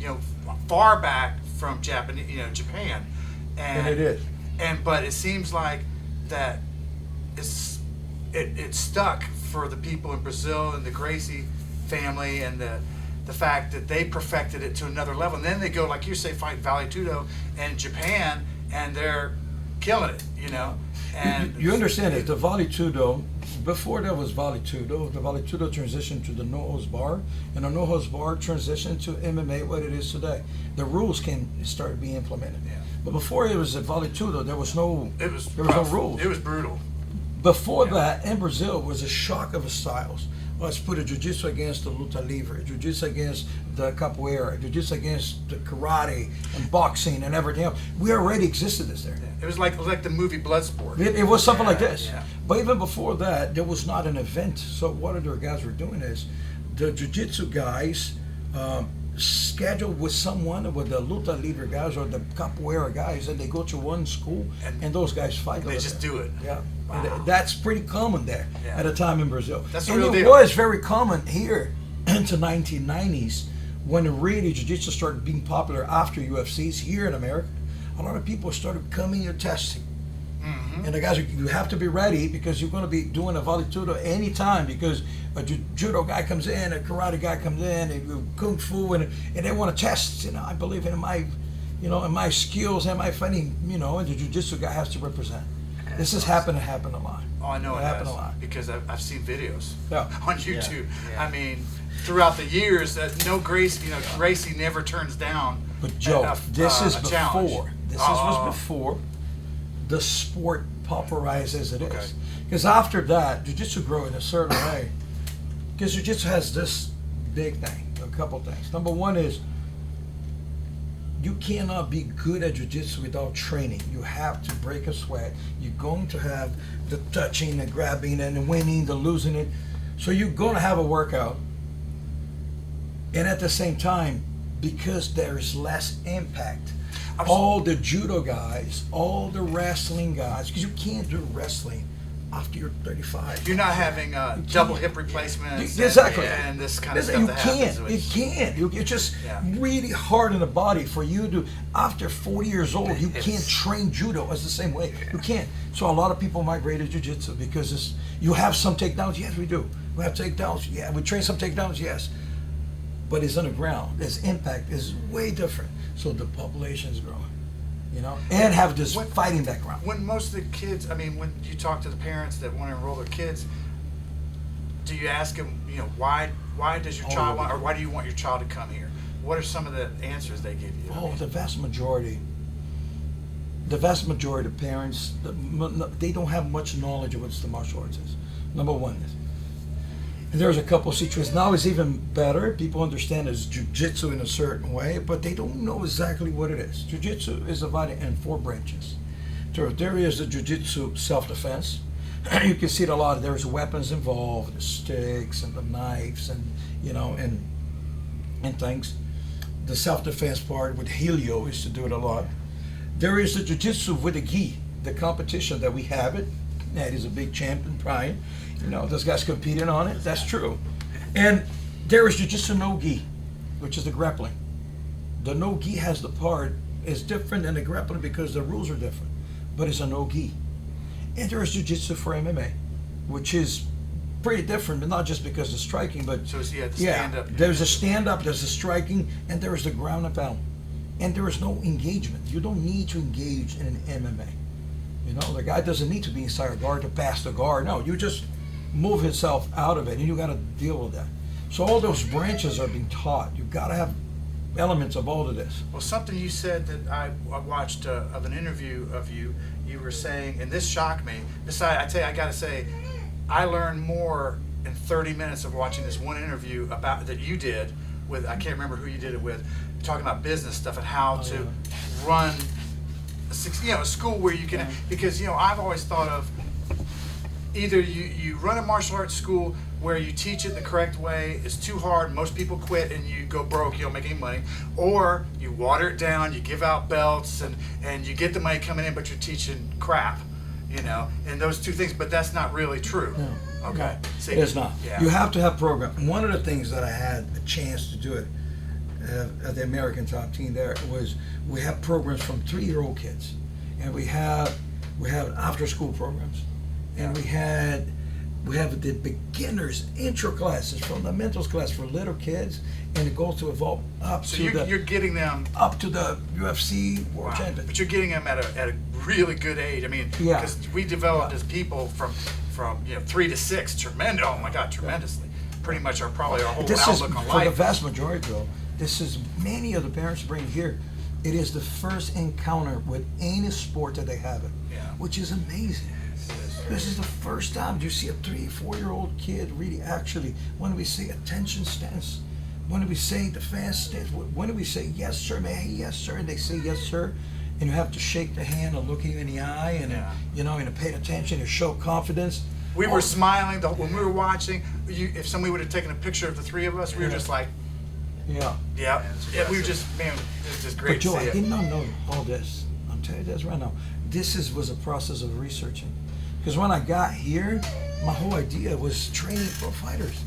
far back from Japan, and it is. But it seems like that it stuck for the people in Brazil and the Gracie family, and the fact that they perfected it to another level. And then they go, like you say, fight Vale Tudo in Japan, and they're killing it, And you understand it. The Vale Tudo, before there was Vale Tudo, the Vale Tudo transitioned to the No-Holds Bar, and the No-Holds Bar transitioned to MMA, what it is today. The rules can start being implemented. Yeah. But before it was a Vale Tudo, there was no rules. It was brutal. Before that, in Brazil, was a shock of styles. Let's put a Jiu-Jitsu against the Luta Livre, Jiu-Jitsu against the Capoeira, Jiu-Jitsu against the Karate and boxing and everything else. We already existed this there. It was like the movie Bloodsport. It was something like this. Yeah. But even before that, there was not an event. So what other guys were doing is the Jiu-Jitsu guys scheduled with someone, with the Luta Livre guys or the Capoeira guys, and they go to one school and those guys fight. They just do it. Yeah. Wow. And that's pretty common there at a time in Brazil. That's the and real it deal. was very common here into 1990s when really Jiu-Jitsu started being popular after UFCs here in America. A lot of people started coming and testing. Mm-hmm. And the guys, you have to be ready because you're going to be doing a Vale Tudo anytime because a judo guy comes in, a karate guy comes in, and kung fu, and they want to test. I believe in my, in my skills and my fighting. And the Jiu-Jitsu guy has to represent. This has happened a lot. Oh, I know it happened has, a lot because I've seen videos on YouTube. Yeah. I mean, throughout the years, Gracie never turns down. But Joe, this is challenge. before. This was before the sport popularized as it is. Okay. Because after that, Jiu-Jitsu grew in a certain way. Because Jiu-Jitsu has this big thing, a couple things. Number one is you cannot be good at jiu-jitsu without training. You have to break a sweat. You're going to have the touching, the grabbing, and the winning, the losing it. So you're going to have a workout. And at the same time, because there is less impact, all the judo guys, all the wrestling guys, because you can't do wrestling after you're 35. You're not having double hip replacements. Exactly. And this kind of stuff You that can't. happens. You can't. It's just really hard on the body for you to, after 40 years old, you can't train judo as the same way. You can't. So a lot of people migrate to jiu-jitsu because you have some takedowns. Yes, we do. We have takedowns. Yeah, we train some takedowns. Yes. But it's on the ground. Its impact is way different. So the population is growing, and have this fighting background. When most of the kids, when you talk to the parents that want to enroll their kids, do you ask them, why does your child want, or why do you want your child to come here? What are some of the answers they give you? Oh, the vast majority of parents, they don't have much knowledge of what the martial arts is. Number one is. And there's a couple of situations. Now it's even better. People understand it's jiu-jitsu in a certain way, but they don't know exactly what it is. Jiu-jitsu is divided in 4 branches. There is the jiu-jitsu self-defense. You can see it a lot. There's weapons involved, the sticks and the knives and, and things. The self-defense part with Helio is to do it a lot. There is the jiu-jitsu with the gi, the competition that we have it. That is a big champion, Brian. Those guys competing on it. That's true. And there is jiu-jitsu no gi, which is the grappling. The no gi has the part is different than the grappling because the rules are different, but it's a no gi. And there is jiu-jitsu for MMA, which is pretty different, but not just because of striking, but so it's, the stand-up. There's a stand-up, there's a striking, and there is the ground and pound. And there is no engagement. You don't need to engage in an MMA. The guy doesn't need to be inside a guard to pass the guard. No, you just move himself out of it, and you got to deal with that. So all those branches are being taught. You got to have elements of all of this. Well, something you said that I watched of an interview of you. You were saying, and this shocked me. I tell you, I got to say, I learned more in 30 minutes of watching this one interview about that you did with. I can't remember who you did it with, talking about business stuff and how to run. A school where you can, because I've always thought of either you run a martial arts school where you teach it the correct way, it's too hard, most people quit and you go broke, you don't make any money, or you water it down, you give out belts and you get the money coming in, but you're teaching crap, and those two things, but that's not really true. No. Okay. No, See, it is not. Yeah. You have to have program. One of the things that I had a chance to do it at the American Top Team there was we have programs from 3-year-old kids, and we have after school programs, and we have the beginners intro classes, fundamentals class for little kids, and it goes to evolve up So to you're getting them up to the UFC world champion. But you're getting them at a really good age. Because we developed as people from 3 to 6, tremendous. Oh my God, tremendously. Pretty much probably our whole outlook on for life. the vast majority, though. This is many of the parents bring here. It is the first encounter with any sport that they have it, which is amazing. This is the first time you see a 3-4-year-old kid really actually, when we say attention stance, when we say defense stance, when we say yes sir, man, yes sir, and they say yes sir, and you have to shake the hand and look you in the eye and and pay attention and show confidence. We were smiling when we were watching. If somebody would have taken a picture of the 3 of us, we were just like, we were just, man, it's just great But Joe, to see I it. did not know all this. I'm telling you this right now. This was a process of researching. Because when I got here, my whole idea was training pro fighters.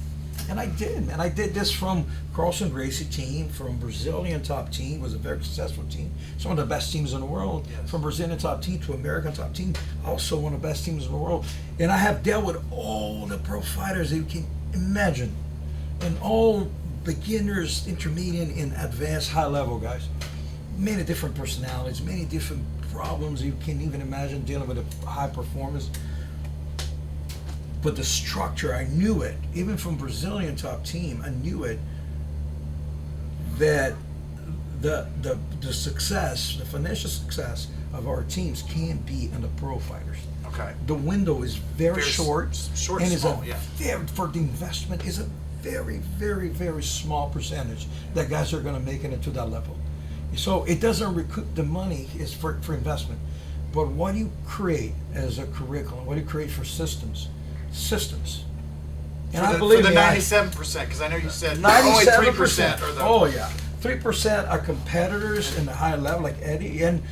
And I did. And I did this from Carlson Gracie team, from Brazilian top team, was a very successful team. Some of the best teams in the world. Yes. From Brazilian top team to American top team, also one of the best teams in the world. And I have dealt with all the pro fighters that you can imagine. And all beginners, intermediate, and advanced high level guys. Many different personalities, many different problems you can even imagine dealing with a high performance. But the structure, I knew it. Even from Brazilian top team, I knew it. That the success, the financial success of our teams can be in the pro fighters. Okay. The window is very short, short and and small, for the investment is a very, very, very small percentage that guys are going to make it into that level. So it doesn't recoup the money is for investment. But what do you create as a curriculum? What do you create for systems? Systems. And For the 97%, because I know you said only 3% are the. Oh yeah, 3% are competitors in the high level, like Eddie, and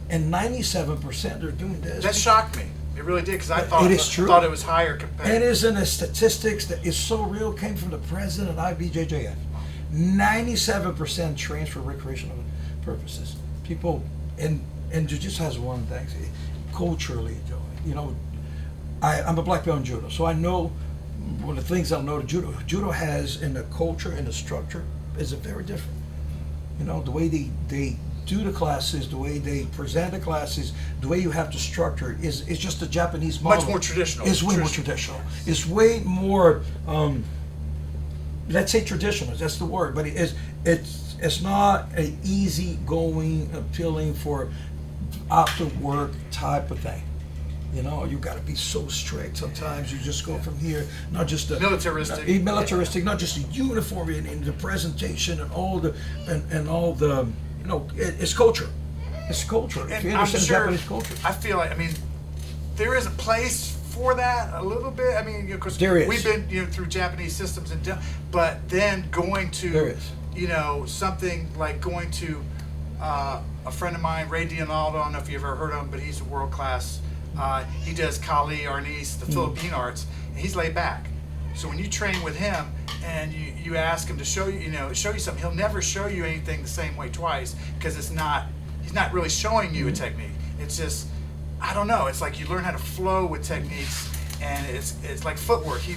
97% they're doing this. That shocked me. It really did, because I thought It is true. thought it was higher compared. It is in the statistics that is so real. Came from the president of IBJJF. 97% trains for recreational purposes. People and Jiu-Jitsu has one thing, culturally, you know, I'm a black belt in judo, so I know one of the things I know to judo. Judo has in the culture and the structure is very different. You know, the way they do the classes, the way they present the classes, the way you have to structure is just the Japanese model. Much more traditional. It's way more traditional. It's way more. Let's say traditional. That's the word, but it's not an easy-going, appealing for after work type of thing. You know, you got to be so strict. Sometimes you just go from here, not just the militaristic, not just the uniform and the presentation and all the and all the. You know, it's culture. It's culture. If you And I'm understand sure, Japanese culture, I feel like, I mean, there is a place for that a little bit. I mean, because There is. we've been, through Japanese systems but then going There to, is. something like going to a friend of mine, Ray Dionaldo. I don't know if you ever heard of him, but he's a world class. He does Kali, Arnis, the Philippine arts, and he's laid back. So when you train with him and you ask him to show you something, he'll never show you anything the same way twice, because he's not really showing you a technique. It's just, I don't know. It's like you learn how to flow with techniques, and it's like footwork. He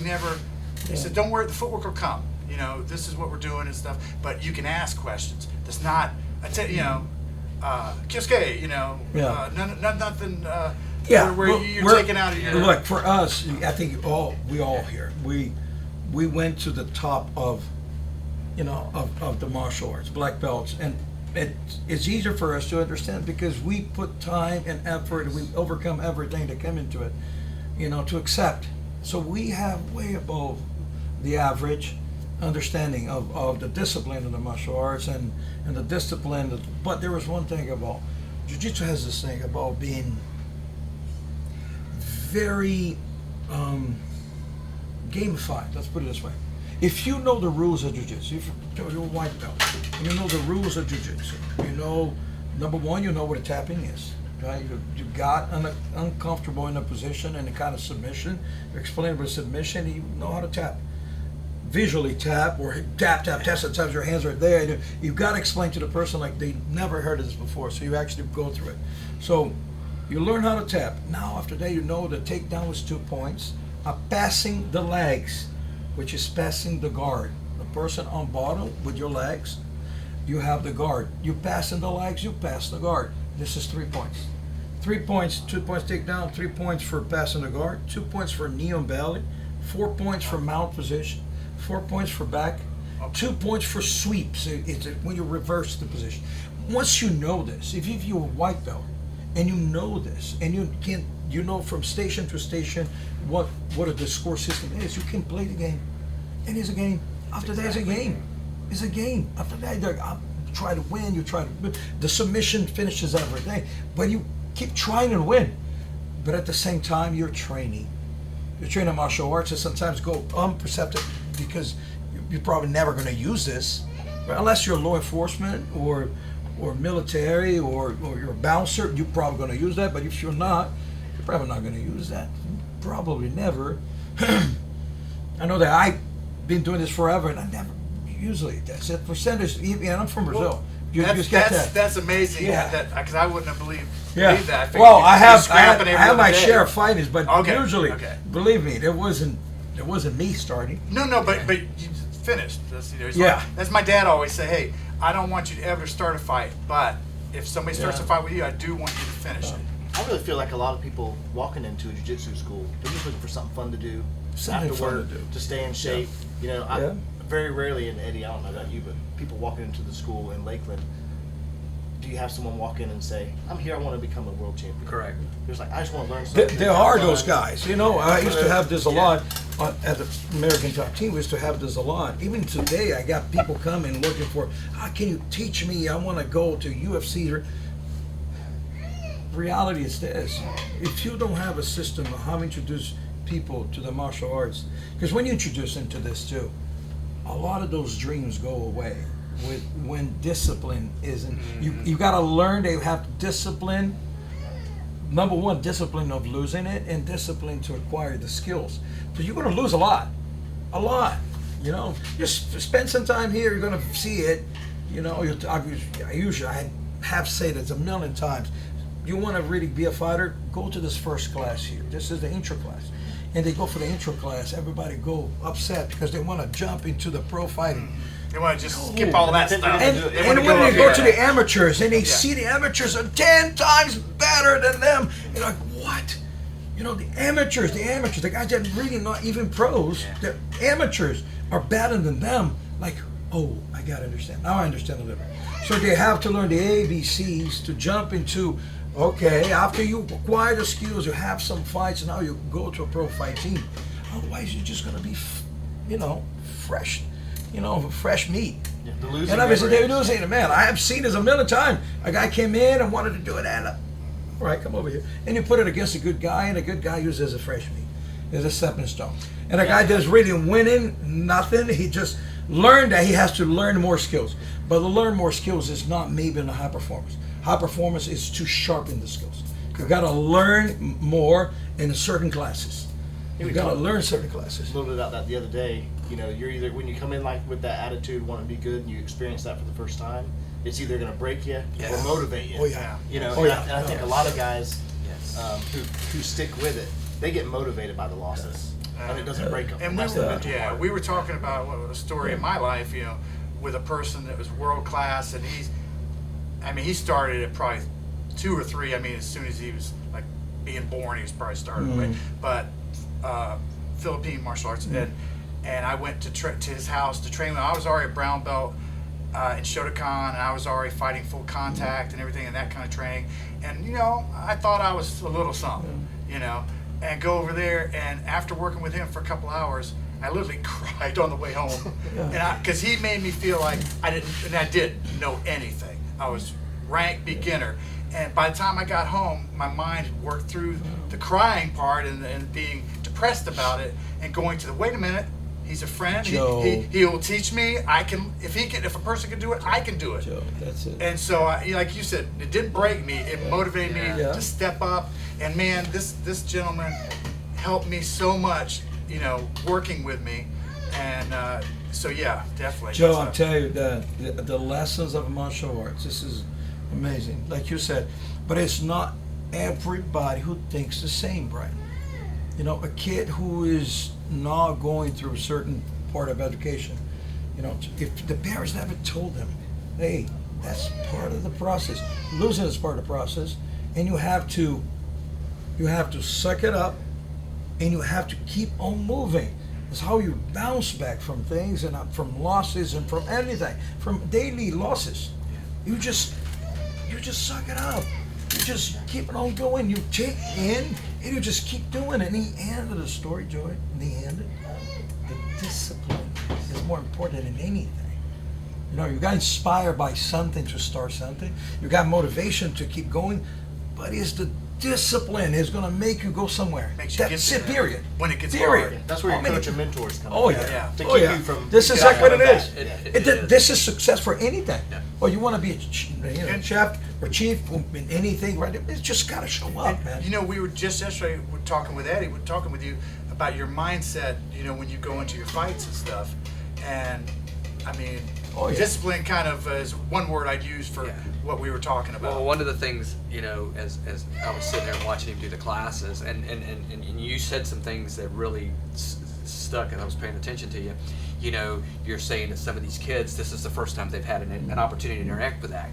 said, don't worry, the footwork will come. This is what we're doing and stuff. But you can ask questions. That's not, Kyosuke, nothing. Where you're taken out of your. Look, for us, I think we all here. We went to the top of the martial arts, black belts, and it's easier for us to understand because we put time and effort, and we overcome everything to come into it, to accept. So we have way above the average understanding of the discipline of the martial arts and the discipline. But there was one thing about Jiu-Jitsu has this thing about being very gamified. Let's put it this way: if you know the rules of Jiu-Jitsu, if you're a white belt, and you know the rules of Jiu-Jitsu, number one, you know what a tapping is. Right? You got uncomfortable in a position and a kind of submission. You explain what a submission, you know how to tap. Visually tap or tap. Sometimes your hands are there. You've got to explain to the person like they never heard of this before. So you actually go through it. So you learn how to tap. Now after that, you know the takedown was 2 points. Passing the legs, which is passing the guard. The person on bottom with your legs, you have the guard. You pass in the legs, you pass the guard. This is 3 points. 3 points, 2 points takedown, 3 points for passing the guard, 2 points for knee on belly, 4 points for mount position, 4 points for back, 2 points for sweeps. It's when you reverse the position. Once you know this, if you're a white belt and you know this, and you know from station to station what the score system is, you can play the game. And it's a game. After that, it's a game. It's a game. After that, you try to win. The submission finishes everything, but you keep trying to win. But at the same time, you're training. You're training martial arts, and sometimes go unperceptive because you're probably never going to use this, right? Unless you're law enforcement or military or you're a bouncer. You're probably going to use that. But if you're not, you're probably not going to use that. Probably never. I know that I've been doing this forever, and I never. Usually, that's it. Percentage. And I'm from Brazil. That's amazing. Yeah. Because I wouldn't have believed Yeah. that. Well, I have my share of fightings, but usually, okay. believe me, it wasn't me starting. No, but you finished. That's my dad always say. Hey, I don't want you to ever start a fight, but if somebody starts a fight with you, I do want you to finish it. I really feel like a lot of people walking into a jiu-jitsu school, they're just looking for something fun to do, to stay in shape. I very rarely, and Eddie, I don't know about you, but people walking into the school in Lakeland, do you have someone walk in and say, I'm here, I want to become a world champion? Correct. There's like, I just want to learn something. There are those guys. I used to have this a lot. at the American Top Team, we used to have this a lot. Even today, I got people coming looking for, can you teach me? I want to go to UFC. Reality is this: if you don't have a system of how to introduce people to the martial arts, because when you introduce them to this too, a lot of those dreams go away when discipline isn't. You got to learn. They have discipline. Number one, discipline of losing it, and discipline to acquire the skills. So you're going to lose a lot. You know, just spend some time here. You're going to see it. You know, I have said it a million times. You want to really be a fighter? Go to this first class here. This is the intro class. And they go for the intro class. Everybody go upset because they want to jump into the pro fighting. They want to just skip all that stuff. And when they go to the amateurs and they see the amateurs are 10 times better than them, you're like, what? You know, the amateurs, the guys that really not even pros, the amateurs are better than them. Like, oh, I got to understand. Now I understand a little bit. So they have to learn the ABCs to jump into. Okay, after you acquire the skills, you have some fights, now you go to a pro fight team. Otherwise, you're just going to be, fresh, fresh meat. Yeah, and obviously, they're losing it, man. I have seen this a million times. A guy came in and wanted to do it, and all right, come over here. And you put it against a good guy, and a good guy uses as a fresh meat, as a stepping stone. And a guy that's really winning nothing, he just learned that he has to learn more skills. But to learn more skills is not maybe in the high performance. High performance is to sharpen the skills. You've got to learn more in certain classes. You've got to learn certain classes. A little bit about that the other day. You know, you're either, when you come in like with that attitude, wanting to be good, and you experience that for the first time, it's either going to break you or motivate you. Oh yeah. You know, and I think a lot of guys who stick with it, they get motivated by the losses, and it doesn't break them. And we were talking about a story in my life, with a person that was world class, and he started at probably 2 or 3. As soon as he was like being born, he was probably started. Right? But Philippine martial arts, and I went to his house to train him. I was already a brown belt in Shotokan, and I was already fighting full contact and everything, and that kind of training. And I thought I was a little something, and go over there, and after working with him for a couple hours, I literally cried on the way home, because he made me feel like I didn't know anything. I was rank beginner, and by the time I got home, my mind had worked through the crying part and being depressed about it, and going to wait a minute, he's a friend. He'll teach me. If a person can do it, I can do it. Joe, that's it. And so, like you said, it didn't break me. It motivated me to step up. And man, this gentleman helped me so much. Working with me, and so yeah, definitely. Joe, I'll tell you the lessons of martial arts. This is amazing, like you said, but it's not everybody who thinks the same, Brian. A kid who is not going through a certain part of education, if the parents never told them, hey, that's part of the process. Losing is part of the process, and you have to suck it up. And you have to keep on moving. It's how you bounce back from things and from losses and from anything, from daily losses. You just suck it up. You just keep it on going. You take in and you just keep doing it. In the end of the story, Joy, in the end, the discipline is more important than anything. You got inspired by something to start something. You got motivation to keep going, but it's the discipline is going to make you go somewhere. That's it, period. When it gets hard. That's where your coach and mentors come in. Oh, yeah. To keep you from... This is like what it is. This is success for anything. Yeah. Well, you want to be a chef or chief in anything, right? It's just got to show up, man. We were just yesterday talking with Eddie, talking with you about your mindset, when you go into your fights and stuff. And, discipline kind of is one word I'd use for what we were talking about. Well, one of the things, as I was sitting there watching him do the classes, and you said some things that really stuck, and I was paying attention to you. You're saying to some of these kids, this is the first time they've had an opportunity to interact with that.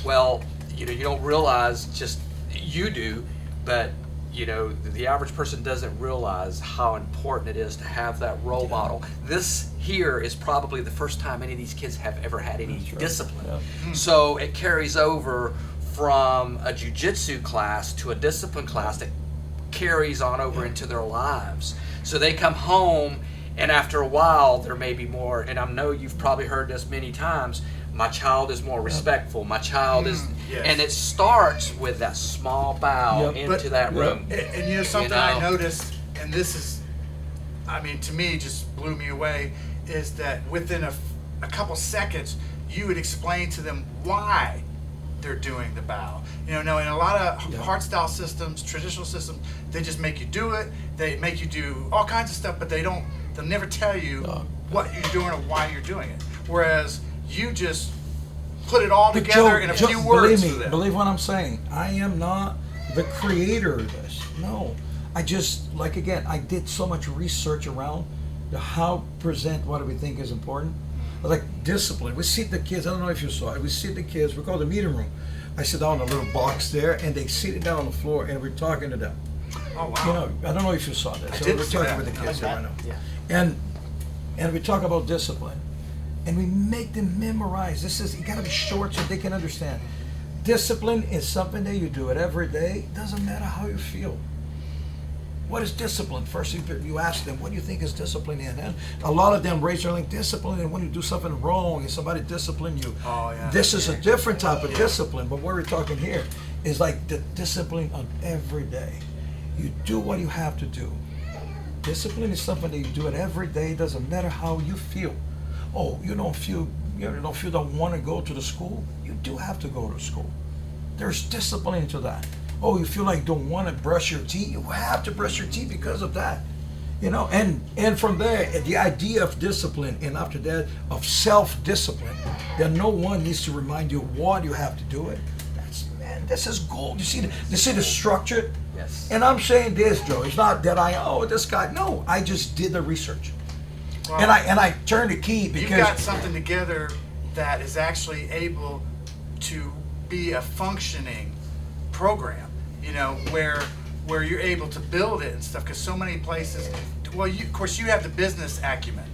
Well, you don't realize, just you do, but the average person doesn't realize how important it is to have that role model. This here is probably the first time any of these kids have ever had any discipline. Yeah. So it carries over from a jiu-jitsu class to a discipline class that carries on over into their lives. So they come home, and after a while, there may be more, and I know you've probably heard this many times, my child is more respectful, my child is, Yes. and it starts with that small bow into that room. And you know something I noticed, and this is, I mean, to me, just blew me away, is that within a couple seconds, you would explain to them why they're doing the bow. You know, in a lot of hard style systems, traditional systems, they just make you do it. They make you do all kinds of stuff, but they'll never tell you what you're doing or why you're doing it. Whereas you just put it all together in a few words. Believe me, believe what I'm saying. I am not the creator of this. No. I just, like, again, I did so much research around how present what we think is important. Like discipline. We sit the kids, I don't know if you saw it, we sit the kids, we call it the meeting room. I sit down in a little box there, and they sit it down on the floor, and we're talking to them. Oh, wow. You know, I don't know if you saw that. So we're talking with the kids right now. Yeah. And we talk about discipline. And we make them memorize. This is, you gotta be short so they can understand. Discipline is something that you do it every day. Doesn't matter how you feel. What is discipline? First, you ask them, what do you think is discipline in? And a lot of them raise their hand, discipline, and when you do something wrong and somebody discipline you. Oh, yeah. This is a different type of discipline, but what we're talking here is like the discipline on every day. You do what you have to do. Discipline is something that you do it every day. Doesn't matter how you feel. Oh, you don't want to go to the school? You do have to go to school. There's discipline into that. Oh, you feel like don't want to brush your teeth? You have to brush your teeth because of that. You know, and from there, the idea of discipline, and after that, of self-discipline, that no one needs to remind you what you have to do it. This is gold. You see the structure? Yes. And I'm saying this, Joe. It's not that this guy. No, I just did the research. Well, and I turned the key because you've got something together that is actually able to be a functioning program. You know, where you're able to build it and stuff, because so many places. Well, of course, you have the business acumen.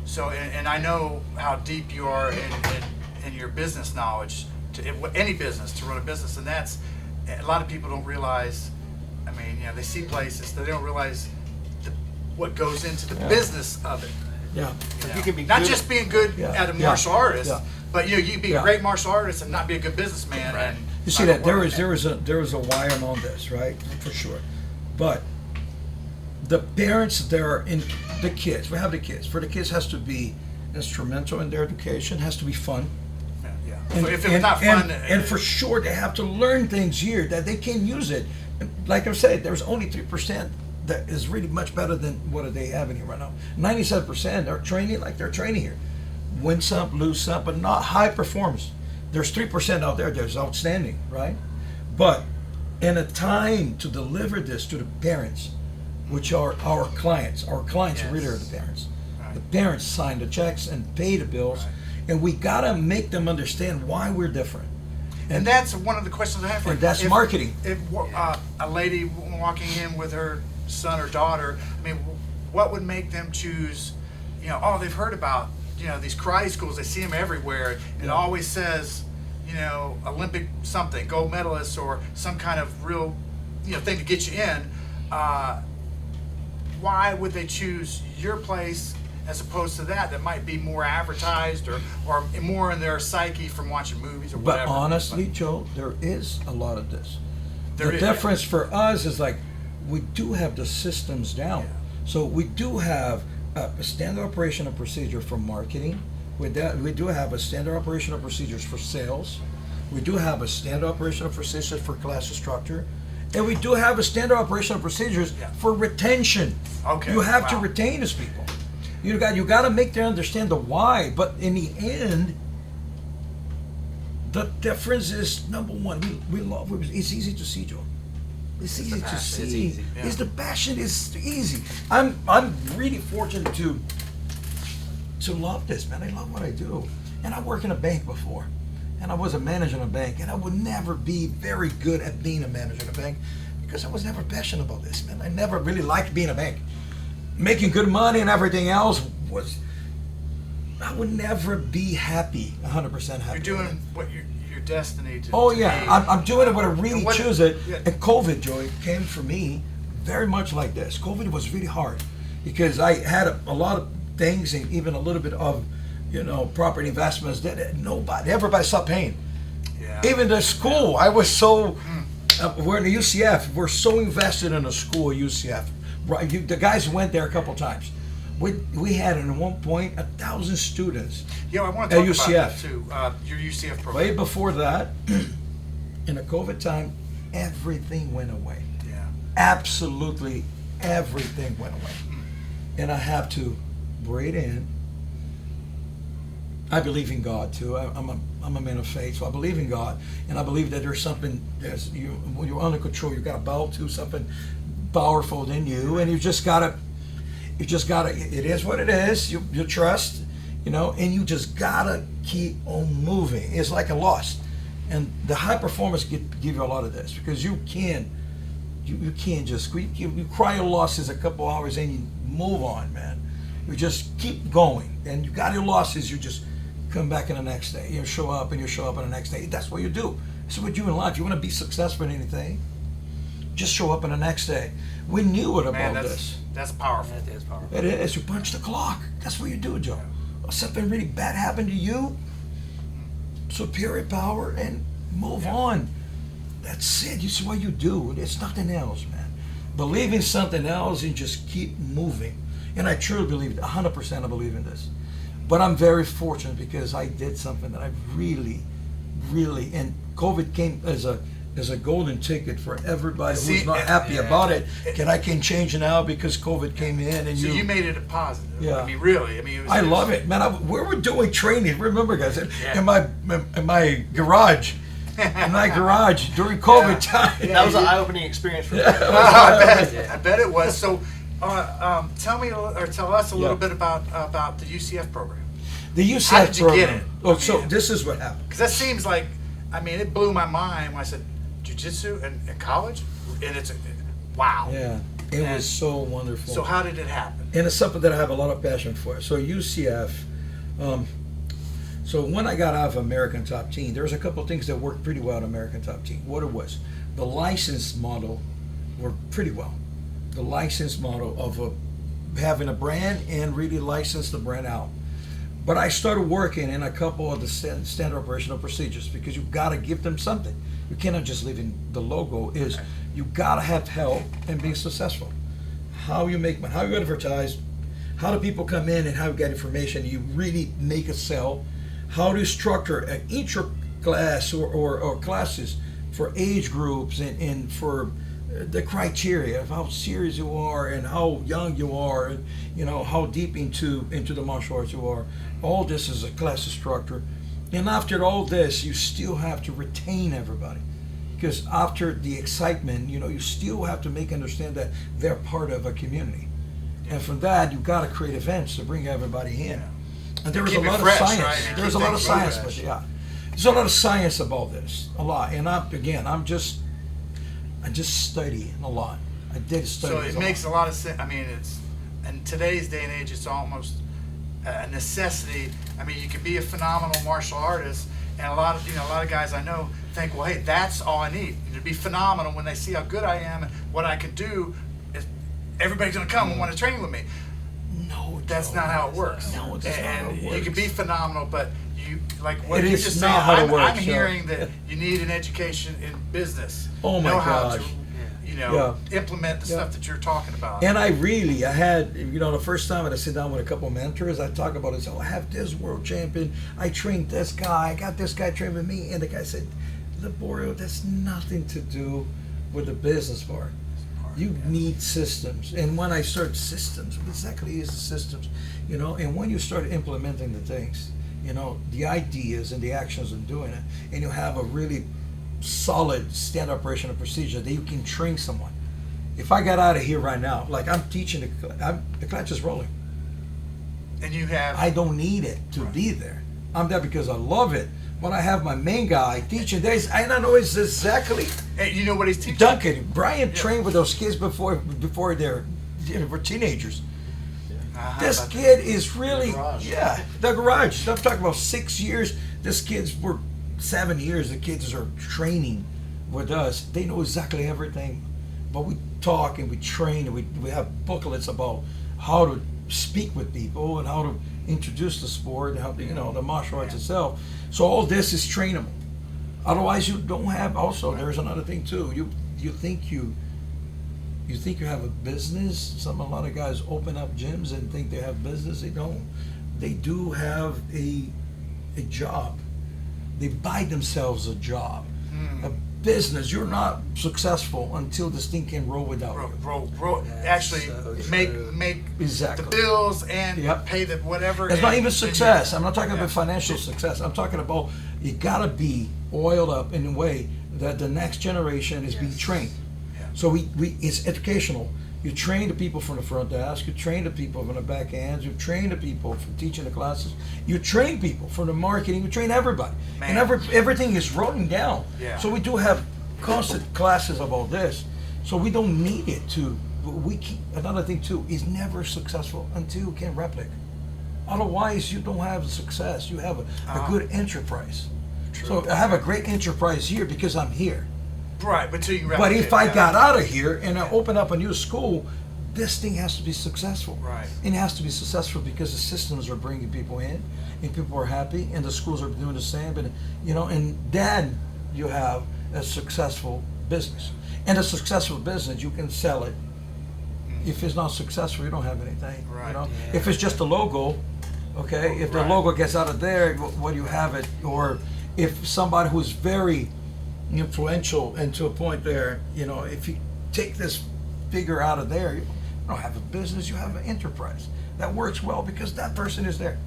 So, and I know how deep you are in your business knowledge any business, to run a business, and that's a lot of people don't realize. I mean, you know, they see places, they don't realize what goes into the business of it. Yeah. You can be not just being good at a martial artist, but you can be a great martial artist and not be a good businessman. Right. And you see that there is a wire on this, right? For sure. But the parents that are in the kids, we have the kids. For the kids, has to be instrumental in their education. Has to be fun. And, if it's not fun, and for sure they have to learn things here that they can use it. Like I said, there's only 3% that is really much better than what they have in here right now. 97% are training like they're training here. Win some, lose some, but not high performance. There's 3% out there that's outstanding, right? But in a time to deliver this to the parents, which are our clients really are the parents. Right. The parents sign the checks and pay the bills. Right. And we gotta make them understand why we're different. And that's one of the questions I have for you. And that's marketing. If a lady walking in with her son or daughter, I mean, what would make them choose, you know, oh, they've heard about, you know, these karate schools, they see them everywhere. It always says, you know, Olympic something, gold medalist, or some kind of real, you know, thing to get you in. Why would they choose your place as opposed to that might be more advertised or more in their psyche from watching movies or whatever? But honestly, Joe, there is a lot of this. The difference for us is like we do have the systems down. Yeah. So we do have a standard operation and procedure for marketing. We do have a standard operation and procedures for sales. We do have a standard operation and procedures for class structure. And we do have a standard operation and procedures for retention. Okay. You have to retain these people. You got to make them understand the why, but in the end, the difference is number one. We love. It's easy to see, Joe. It's easy to see. It's easy. Yeah. It's the passion. It's easy. I'm really fortunate to love this, man. I love what I do, and I worked in a bank before, and I was a manager in a bank, and I would never be very good at being a manager in a bank because I was never passionate about this, man. I never really liked being a bank. Making good money and everything else I would never be happy, 100% happy. You're doing what your destiny to. Oh yeah, I'm doing it when I really choose it. Yeah. And COVID, Joey, came for me very much like this. COVID was really hard. because I had a lot of things and even a little bit of, property investments that everybody stopped paying. Yeah. Even the school, I was so, we're in the UCF, we're so invested in the school at UCF. Right, the guys went there a couple times. We had at one point 1,000 students. Yeah, I want to talk at UCF. about that too. Your UCF program. Way before that, in the COVID time, everything went away. Yeah. Absolutely everything went away. And I have to breathe in. I believe in God too. I'm a man of faith, so I believe in God, and I believe that there's something. When you're under control, you got to bow to something powerful than you, and you just gotta. It is what it is. You trust, and you just gotta keep on moving. It's like a loss, and the high performers give you a lot of this because you can't just you cry your losses a couple hours and you move on, man. You just keep going, and you got your losses. You just come back in the next day. You show up on the next day. That's what you do. That's what you do in life. You want to be successful in anything, just show up on the next day. We knew it about this. That's powerful. That is powerful. It is. You punch the clock. That's what you do, Joe. Something really bad happened to you, superior power, and move on. That's it. You see what you do. It's nothing else, man. Believe in something else and just keep moving. And I truly believe, 100% I believe in this. But I'm very fortunate because I did something that I really, and COVID came as a golden ticket for everybody who's not happy about it. I can change now because COVID came in, and so you made it a positive. Yeah. I mean, really. I mean, I love it, man. We were doing training. Remember, guys, in my garage. In my garage during COVID time. Yeah, that was an eye-opening experience for me. I bet it was. So, tell us a little bit about the UCF program. The UCF How did you program. get it? Oh, so this is what happened. Because that seems like, it blew my mind when I said Jiu-Jitsu in college, and it's wow. Yeah, it was so wonderful. So how did it happen? And it's something that I have a lot of passion for. So UCF. So when I got out of American Top Team, there was a couple of things that worked pretty well in American Top Team. What it was, the license model worked pretty well. The license model of having a brand and really license the brand out. But I started working in a couple of the standard operational procedures because you got to give them something. You cannot just leave in the logo. You got to have help in being successful. How you make money, how you advertise, how do people come in and how you get information. You really make a sell. How do you structure each class or classes for age groups and for the criteria of how serious you are and how young you are, and how deep into the martial arts you are. All this is a class structure, and after all this, you still have to retain everybody, because after the excitement, you still have to make understand that they're part of a community, and from that, you got to create events to bring everybody in. And there was a lot of science. Right? There's a lot of science, but there's a lot of science about this, a lot. And I just study a lot. I did study. So it makes a lot of sense. It's in today's day and age, it's almost a necessity. You can be a phenomenal martial artist, and a lot of guys I know think, well, hey, that's all I need to be phenomenal. When they see how good I am and what I can do, everybody's gonna come and want to train with me. No, that's not how it works. No, that's not how it works. You can be phenomenal, but It is not how it works. I'm hearing that you need an education in business. Oh my gosh. gosh. Implement the stuff that you're talking about. And I had, the first time I sit down with a couple of mentors, I talk about it. So I have this world champion. I trained this guy. I got this guy trained with me. And the guy said, Laborio, that's nothing to do with the business part. You need systems. And when I start systems, what exactly is the systems? And when you start implementing the things, the ideas and the actions and doing it, and you have a really solid standard operational procedure that you can train someone. If I got out of here right now, like I'm teaching, the class is rolling. And you have... I don't need it to be there. I'm there because I love it. When I have my main guy teaching, I don't know exactly. Hey, you know what he's teaching? Duncan, Brian trained with those kids before they're were teenagers. This kid is really, the garage. I'm talking about 6 years. This kid's were 7 years. The kids are training with us. They know exactly everything, but we talk and we train and we have booklets about how to speak with people and how to introduce the sport and how to, the martial arts itself. So all this is trainable. Otherwise, you don't have. Also, there's another thing too. You think you have a business. A lot of guys open up gyms and think they have business. They don't. They do have a job. They buy themselves a job, a business. You're not successful until this thing can roll without you. Actually, so make Exactly. the bills and Yep. pay the whatever. It's not and- even success. I'm not talking Yeah. about financial success. I'm talking about you gotta be oiled up in a way that the next generation is being trained. Yeah. So we it's educational. You train the people from the front desk. You train the people from the back hands. You train the people from teaching the classes. You train people from the marketing. You train everybody, Man. and everything is rolling down. Yeah. So we do have constant classes about this. So we don't need it to. Another thing too is never successful until you can replicate. Otherwise, you don't have success. You have a good enterprise. So I have a great enterprise here because I'm here. Right, but till you But replicate, if I yeah. got out of here and I open up a new school, this thing has to be successful. Right. And it has to be successful because the systems are bringing people in, and people are happy, and the schools are doing the same. But and then you have a successful business. And a successful business, you can sell it. If it's not successful, you don't have anything. Right. If it's just a logo, okay. If the Right. logo gets out of there, what you have it, or if somebody who's very influential and to a point there, if you take this figure out of there, you don't have a business, you have an enterprise that works well because that person is there.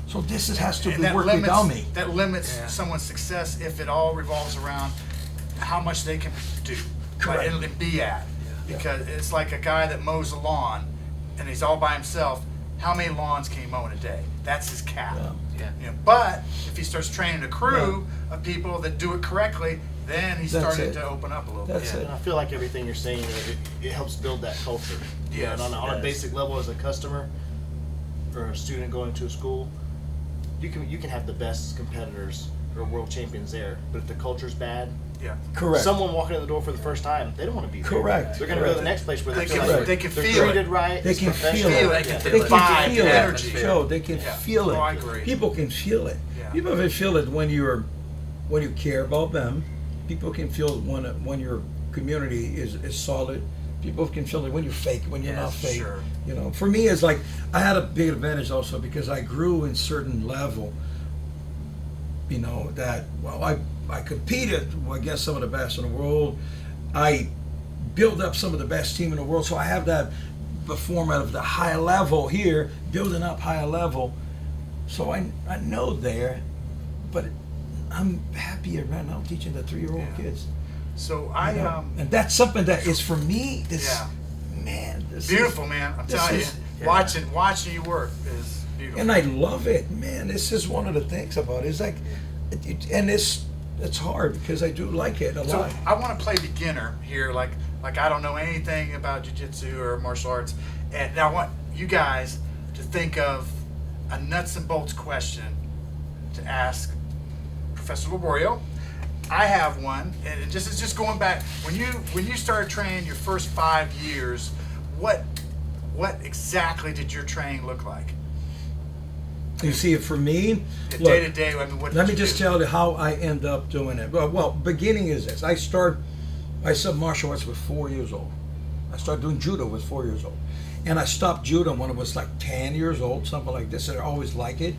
So this has to And be that working without me. That limits someone's success if it all revolves around how much they can do, Correct. right, and be at. Because it's like a guy that mows a lawn, and he's all by himself. How many lawns can he mow in a day? That's his cap. Yeah. But if he starts training a crew of people that do it correctly, then he's That's starting it. to open up a little That's bit. it. And I feel like everything you're saying, it helps build that culture. Yes, And on a yes. basic level, as a customer or a student going to a school, you can have the best competitors or world champions there, but if the culture's bad, Yeah. Correct. someone walking in the door for the first time, they don't want to be there. Correct. They're going to go to the Correct. next place where They they feel can- like they can they're feel it. treated right. They it's can professional. feel it. They can They feel it. can Vibe, feel it. energy. Joe, they can Yeah. feel it. Oh, I agree. People can feel it. Yeah. People can feel it when you care about them. People can feel it when your community is solid. People can feel it when you're fake, when you're not fake. sure. For me, it's like I had a big advantage also because I grew in certain level. That I competed against some of the best in the world. I built up some of the best team in the world, so I have the format of the high level here, building up higher level. So I know there, but I'm happier right now teaching the 3-year-old kids. So And that's something that is for me. This beautiful, man. I'm telling you, is- watching you work is beautiful. And I love it, man. This is one of the things about it. It's like, and it's hard because I do like it a So lot. I want to play beginner here, like I don't know anything about jiu-jitsu or martial arts, and I want you guys to think of a nuts and bolts question to ask Professor Laborio. I have one, and it's just going back when you started training your first 5 years. What exactly did your training look like? You see, for me, look, Day to day, I mean, what let did me you just do? tell you how I end up doing it. Well, beginning is this. I started martial arts with 4 years old. I started doing judo with 4 years old. And I stopped judo when I was like 10 years old, something like this. And I always liked it.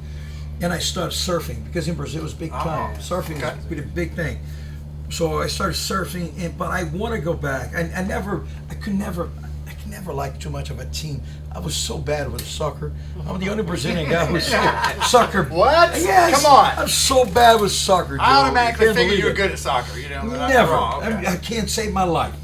And I started surfing because in Brazil it was big time. Surfing was a big thing. So I started surfing, but I want to go back. I could never like too much of a team. I was so bad with soccer. I'm the only Brazilian guy who's soccer. What? Yes. Come on. I'm so bad with soccer, Joe. I automatically Can't figured believe you were it. good at soccer. But I'm Never. wrong. Okay. I can't save my life.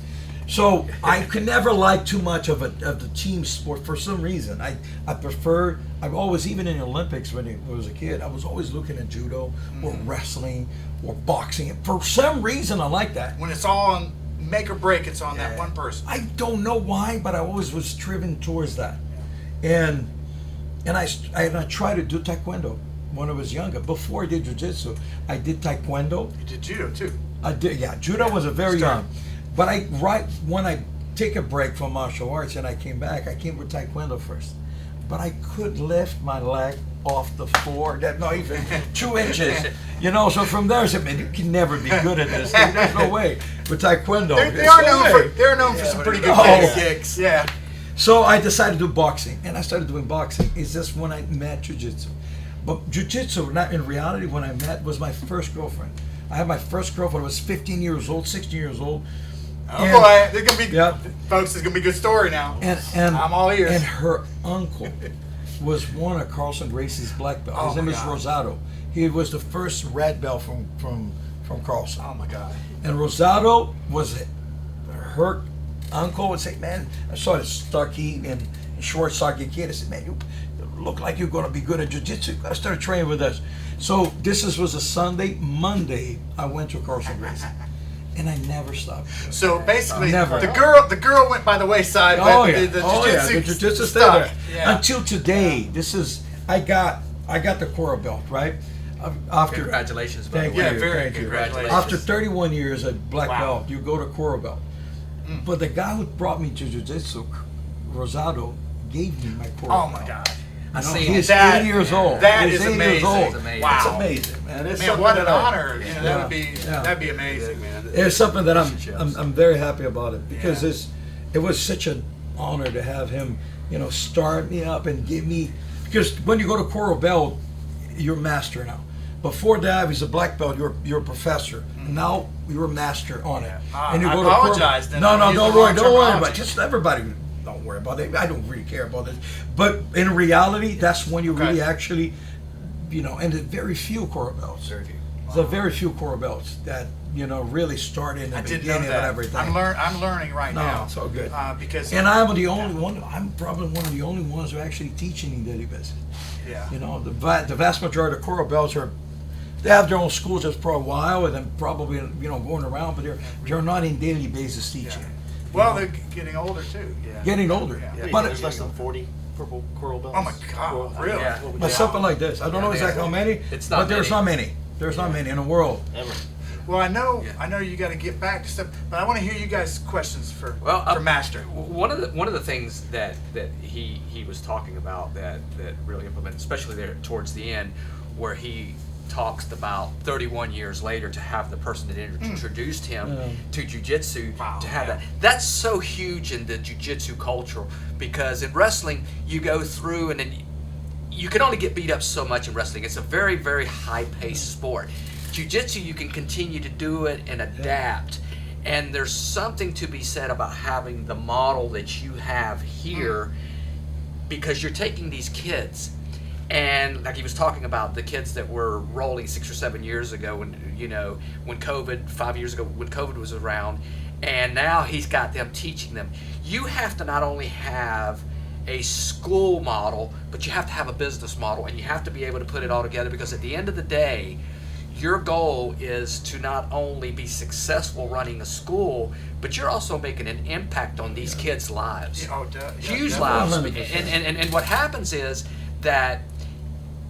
So I could never like too much of the team sport for some reason. I prefer. I've always, even in the Olympics when I was a kid, I was always looking at judo or wrestling or boxing. For some reason, I like that. When it's all on make or break, it's on that one person. I don't know why, but I always was driven towards that. And I tried to do taekwondo when I was younger. Before I did jiu-jitsu, I did taekwondo. You did judo too. I did, yeah. Judo was a very young. But right when I take a break from martial arts and I came back, I came with taekwondo first. but I could lift my leg off the floor, not even 2 inches. You know, so from there I said, man, you can never be good at this thing. There's no way. With Taekwondo, they're known for some pretty good kicks. Yeah. So I decided to do boxing, and I started doing boxing. It's just when I met Ju-Jitsu. But Ju-Jitsu, not in reality, when I met, was my first girlfriend. I had my first girlfriend. I was 15 years old, 16 years old. Oh boy, there's gonna be, folks, it's gonna be a good story now. And I'm all ears. And her uncle was one of Carlson Gracie's black belts. His name is Rosado. He was the first red belt from Carlson. Oh my God. And Rosado was her uncle would say, man, I saw this stocky and short, stocky kid. I said, man, you look like you're going to be good at jiu-jitsu. You got to start training with us. So this was a Sunday. Monday, I went to Carlson Gracie. And I never stopped. So basically, the girl went by the wayside. Oh but yeah, the jiu-jitsu stayed there. Yeah. Until today. I got the Coral belt, right? After Congratulations, thank by the way. you, very thank you. congratulations. After 31 years at black belt, you go to Coral belt. But the guy who brought me to jiu-jitsu, Rosado, gave me my Coral belt. Oh my God. He's 80 years old. That He's is 80 amazing. years old. Wow. It's amazing, man. It's Man, what an honor. You know, that'd be amazing, man. It's something that I'm very happy about it because it was such an honor to have him, you know, start me up and give me, because when you go to Coral Belt, you're master now. Before that, he's a black belt. You're a professor. Now you're a master on it. And you go to apologize. No, don't worry about it. Just everybody. Don't worry about it. I don't really care about this. But in reality, that's when you really actually, you know, and there's very few Coral belts. There's a very few Coral belts that, you know, really start in the beginning of everything. I'm learning right now. No, it's all good. Because I'm the only one. I'm probably one of the only ones who are actually teaching in daily business. Yeah. You know, the vast majority of Coral belts they have their own schools just for a while, and then probably, you know, going around, but they're not in daily basis teaching. Yeah. Well, they're getting older too. Yeah. Getting older. Yeah, But there's less than 40 purple Coral belts. Oh my God, really? Yeah. But something like this. I don't know exactly how many, but there's not many. There's not many in the world. Ever. Well, I know you got to get back to stuff, but I want to hear you guys' questions for Master. One of the things that he was talking about that really implemented, especially there towards the end, where he talks about 31 years later to have the person that introduced him to jiu-jitsu to have that. That's so huge in the jiu-jitsu culture, because in wrestling you go through and then you can only get beat up so much in wrestling. It's a very, very high-paced sport. Jiu-jitsu, you can continue to do it and adapt. And there's something to be said about having the model that you have here, because you're taking these kids, and like he was talking about the kids that were rolling 6 or 7 years ago, when, you know, when COVID, 5 years ago, when COVID was around, and now he's got them teaching them. You have to not only have a school model, but you have to have a business model, and you have to be able to put it all together, because at the end of the day, your goal is to not only be successful running a school, but you're also making an impact on these kids' lives. Huge lives. And what happens is that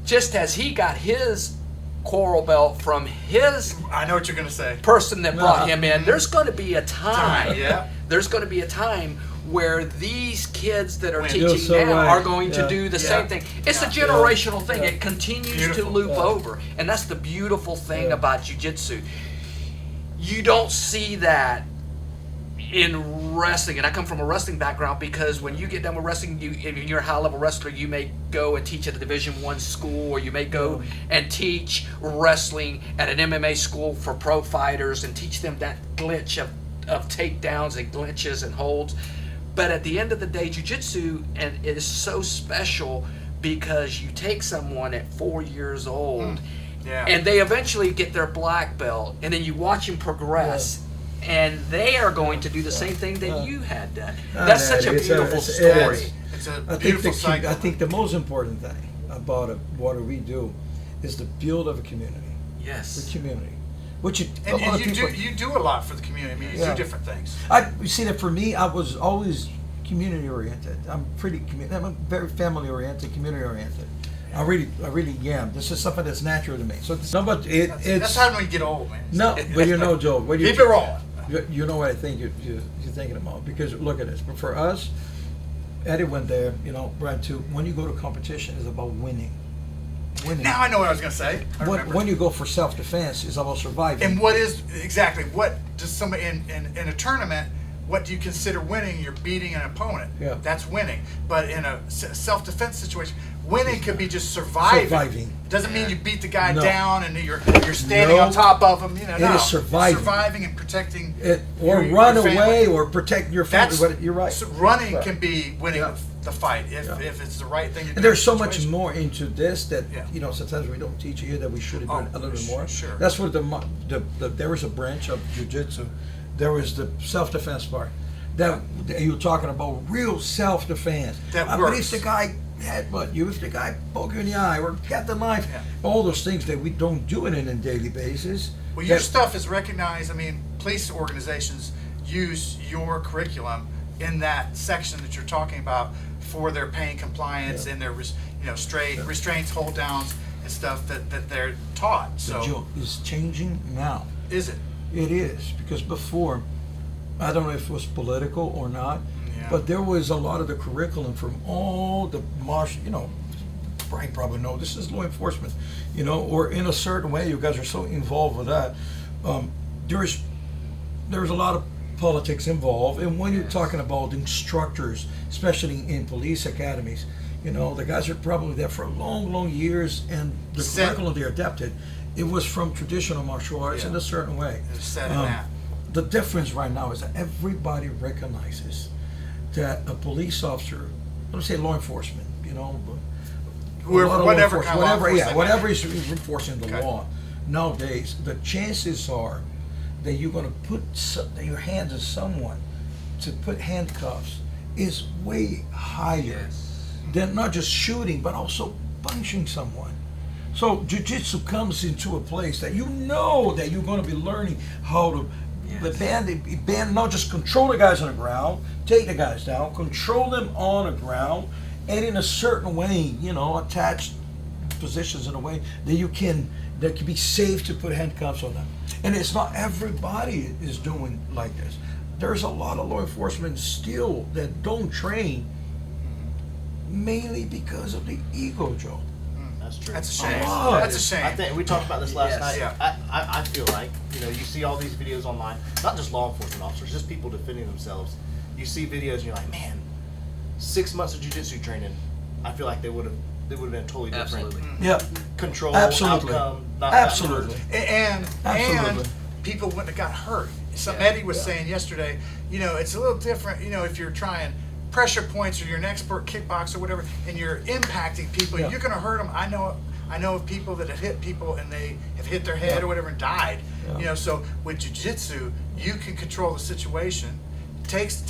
just as he got his Coral belt from his I know what you're going to say. person that brought him in, there's going to be a time. Yeah. There's going to be a time where these kids that are teaching now are going to do the same thing. It's a generational thing. It continues to loop over. And that's the beautiful thing about jiu-jitsu. You don't see that in wrestling, and I come from a wrestling background, because when you get done with wrestling, if you're a high-level wrestler, you may go and teach at a Division I school, or you may go and teach wrestling at an MMA school for pro fighters and teach them that glitch of takedowns and glitches and holds. But at the end of the day, jiu-jitsu and it is so special, because you take someone at 4 years old and they eventually get their black belt, and then you watch them progress. And they are going to do the same thing that you had done. That's such a beautiful story. It's a beautiful cycle. I think the most important thing about what we do is the build of a community. Yes. The community. Which you do a lot for the community. I mean, you do different things. You see that for me, I was always community oriented. I'm very family oriented, community oriented. I really am. This is something that's natural to me. So it's that's how when you get old, man. No, but you know, Joe, keep it rolling. You know what I think you're thinking about, because look at this. But for us, Eddie went there, you know, Brad too. When you go to competition, it's about winning. Winning. Now I know what I was going to say. When you go for self-defense, it's about surviving. And what does somebody in a tournament, what do you consider winning? You're beating an opponent. Yeah. That's winning. But in a self-defense situation, winning could be just surviving. It doesn't mean you beat the guy down and you're standing on top of him. You know, it is surviving. Surviving and protecting. Or run away or protect your family. You're right. So running can be winning the fight if it's the right thing to do. And there's so much more into this that you know sometimes we don't teach here that we should have done a little bit more. Sure. That's what there was a branch of Ju-Jitsu. There was the self-defense part. That you were talking about real self-defense. That But works. if the guy headbutt you, if the guy poke you in the eye or get the knife, all those things that we don't do it in a daily basis. Well, your stuff is recognized. I mean, police organizations use your curriculum in that section that you're talking about for their pain compliance and their restraints, hold downs, and stuff that they're taught. So The joke is changing now. Is it? It is, because before, I don't know if it was political or not, but there was a lot of the curriculum from all the martial, you know, Brian probably know, this is law enforcement, you know, or in a certain way, you guys are so involved with that. There's a lot of politics involved, and when you're talking about instructors, especially in police academies, you know, the guys are probably there for long years, and the curriculum they adapted, it was from traditional martial arts in a certain way. Set in that. The difference right now is that everybody recognizes that a police officer, let me say law enforcement, you know, whatever is enforcing the law nowadays, the chances are that you're going to put your hands on someone to put handcuffs is way higher than not just shooting but also punching someone. So Jiu-Jitsu comes into a place that you know that you're going to be learning how to band, not just control the guys on the ground, take the guys down, control them on the ground, and in a certain way, you know, attach positions in a way that can be safe to put handcuffs on them. And it's not everybody is doing like this. There's a lot of law enforcement still that don't train, mainly because of the ego, Joe. That's true. That's a shame. That's a shame. I think we talked about this last night. I feel like, you know, you see all these videos online, not just law enforcement officers, just people defending themselves. You see videos and you're like, man, 6 months of jiu-jitsu training, I feel like they would have been totally different. Yeah. Control, Absolutely. outcome, not Absolutely. And people wouldn't have got hurt. Eddie was saying yesterday, you know, it's a little different, you know, if you're trying pressure points or you're an expert kickboxer or whatever, and you're impacting people, you're going to hurt them. I know of people that have hit people and they have hit their head or whatever and died. You know, so with jiu-jitsu, you can control the situation. Takes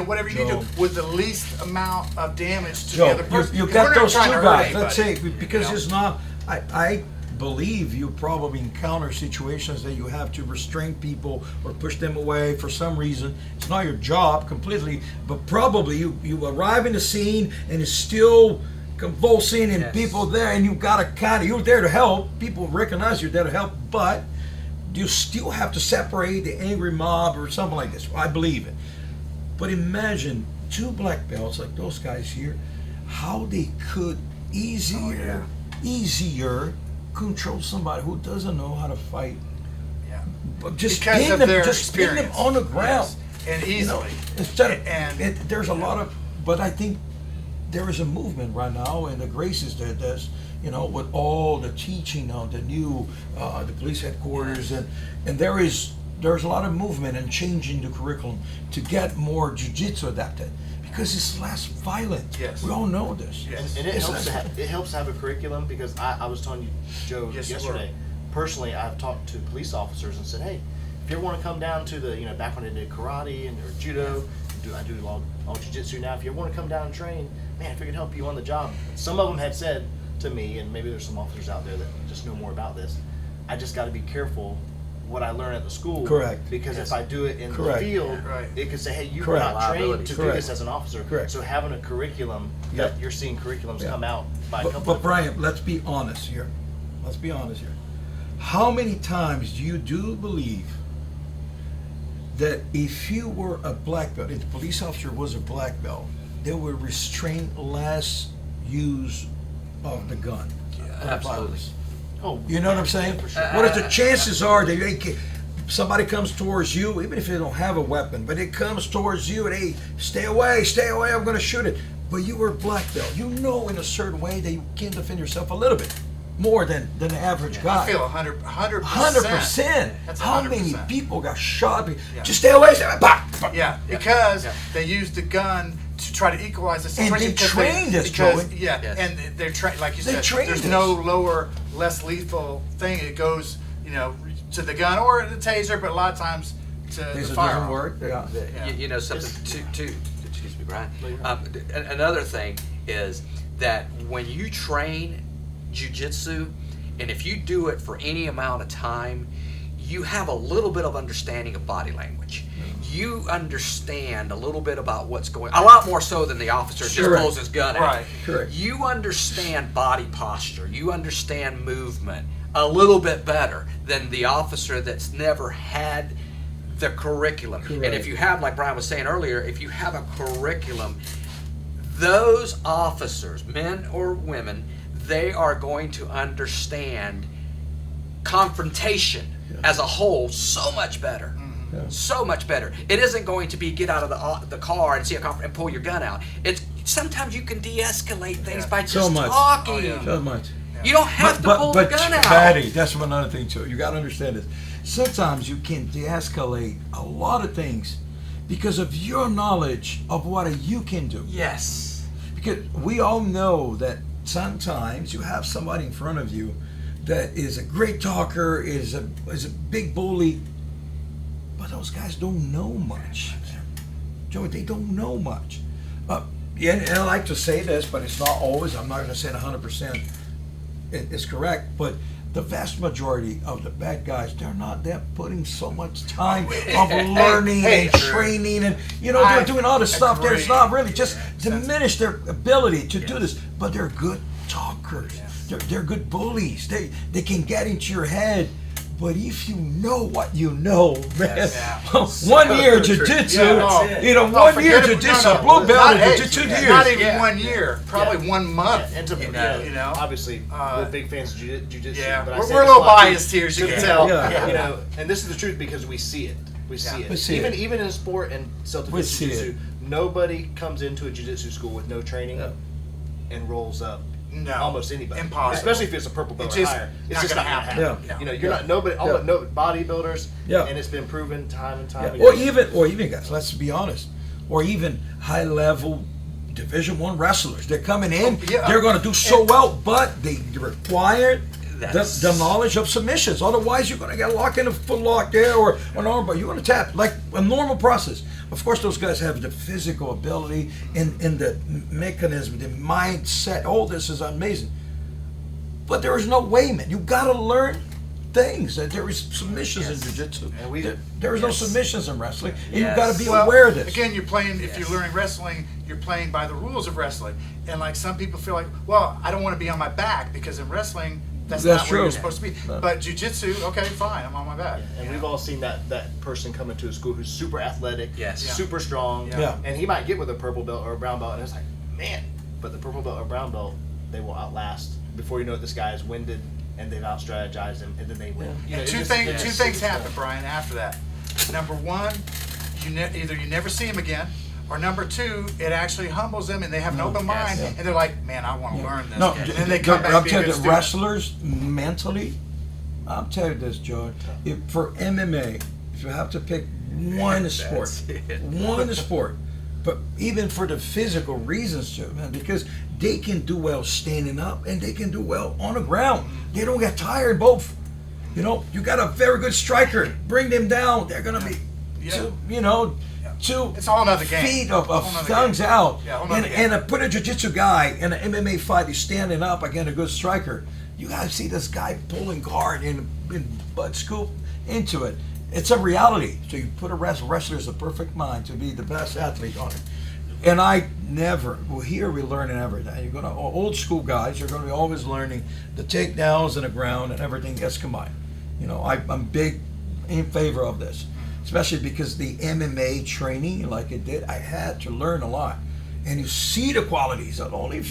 whatever you need to with the least amount of damage to the other person. You got those two guys. Let's say because it's not. I believe you probably encounter situations that you have to restrain people or push them away for some reason. It's not your job completely, but probably you arrive in the scene and it's still convulsing and people there, and you gotta you're there to help. People recognize you're there to help, but you still have to separate the angry mob or something like this. I believe it. But imagine two black belts like those guys here, how they could easier control somebody who doesn't know how to fight. Yeah. But just because pin of them, their just pin them on the ground. And easily. You know, instead of, there's a lot of, but I think there is a movement right now, and the Graces that does, you know, with all the teaching of the new, the police headquarters, and there's a lot of movement and changing the curriculum to get more jiu-jitsu adapted because it's less violent. Yes. We all know this. Yes. And it helps to have a curriculum because I was telling you, Joe, yesterday, personally, I've talked to police officers and said, hey, if you ever want to come down to the, you know, back when I did karate or judo, I do all jiu-jitsu now, if you ever want to come down and train, man, if we can help you on the job. Some of them had said to me, and maybe there's some officers out there that just know more about this, I just got to be careful what I learn at the school. Correct. Because if I do it in the field, it could say, hey, you were not trained to do this as an officer. Correct. So having a curriculum, that you're seeing curriculums come out by a couple But Brian, let's be honest here. Let's be honest here. How many times do you believe that if you were a black belt, if the police officer was a black belt, they will restrain less use of the gun. Absolutely. Oh, You know what I'm saying? for sure. What if the chances are that somebody comes towards you, even if they don't have a weapon, but it comes towards you and hey, stay away, I'm going to shoot it. But you were a black belt. You know in a certain way that you can defend yourself a little bit more than the average guy. I feel 100%. 100%. That's How 100%. many people got shot? Just stay away. Bah! Yeah, because they used the gun to try to equalize the situation. And they trained us, because, Joey. Yeah, Yes. and they're trained, like you They said, trained there's us. no lower, less lethal thing. It goes, to the gun or the taser, but a lot of times to the Doesn't firearm. work. Yeah. You know something to excuse me, Brian. Another thing is that when you train jiu-jitsu, and if you do it for any amount of time, you have a little bit of understanding of body language. You understand a little bit about what's going on, a lot more so than the officer just Correct. pulls his gun out. Right. Correct. You understand body posture. You understand movement a little bit better than the officer that's never had the curriculum. Correct. And if you have, like Brian was saying earlier, if you have a curriculum, those officers, men or women, they are going to understand confrontation as a whole so much better. So much better. It isn't going to be get out of the car and see and pull your gun out. It's sometimes you can de-escalate things by just So much. talking. So much. You don't have to pull the gun out. Patty, that's another thing too. You got to understand this. Sometimes you can de-escalate a lot of things because of your knowledge of what you can do. Yes. Because we all know that sometimes you have somebody in front of you that is a great talker, is a big bully, but those guys don't know much. Joey, they don't know much. Yeah, and I like to say this, but it's not always. I'm not going to say it 100%. It's correct, but the vast majority of the bad guys, they're not putting so much time of learning and training, and they're doing all this stuff that it's not really just diminish their ability to do this, but they're good talkers. They're good bullies. They can get into your head. But if you know what you know, man, 1 year Ju-Jitsu, 1 year Ju-Jitsu, blue belt in Ju-Jitsu 2 years. Not even 1 year, probably 1 month. And obviously, we're big fans of Ju-Jitsu. Yeah, but I we're say a this little a lot, biased here, as you can tell. And this is the truth because we see it. We see We see it. it. Even in sport and We self-defense see Jiu-Jitsu, it. nobody comes into a Jiu-Jitsu school with no training and rolls up. No, almost anybody. Impossible. Especially if it's a purple belt It's or higher. It's not just gonna not gonna happen. Yeah. You're not nobody. All but no bodybuilders. And it's been proven time and time again. Or even guys, let's be honest, or even high level Division I wrestlers. They're coming in. They're going to do so well, but they require the knowledge of submissions. Otherwise, you're going to get locked in a foot lock there or an arm bar. You're going to tap like a normal process. Of course, those guys have the physical ability and the mechanism, the mindset. All this is amazing. But there is no way, man. You got to learn things. There is submissions in Jiu-Jitsu. There is no submissions in wrestling. And you got to be aware of this. Again, you're playing, if you're learning wrestling, you're playing by the rules of wrestling. And like some people feel like, well, I don't want to be on my back because in wrestling, that's not true. where you're supposed to be. But Jiu-Jitsu, okay, fine, I'm on my back. And we've all seen that person come into a school who's super athletic, super strong, and he might get with a purple belt or a brown belt, and it's like, man, but the purple belt or brown belt, they will outlast. Before you know it, this guy is winded, and they've out-strategized him, and then they win. And two things happen, Brian, after that. Number one, either you never see him again, or number two, it actually humbles them, and they have an open mind, and they're like, man, I want to learn this. No, and then they come back I'm to be a telling good you, student. wrestlers mentally, I'm telling you this, Joe. For MMA, if you have to pick one sport, but even for the physical reasons, Joe, man, because they can do well standing up and they can do well on the ground. They don't get tired both. You got a very good striker. Bring them down. They're gonna be, two it's all another game. feet of thumbs out. And put a jiu-jitsu guy in an MMA fight, he's standing up against a good striker. You gotta see this guy pulling guard and butt scoop into it. It's a reality. So you put a wrestler is the perfect mind to be the best athlete on it. And here we're learning everything. You're gonna old school guys. You're gonna be always learning the takedowns and the ground and everything gets combined. I'm big in favor of this, especially because the MMA training, like it did, I had to learn a lot. and you see the qualities. And only if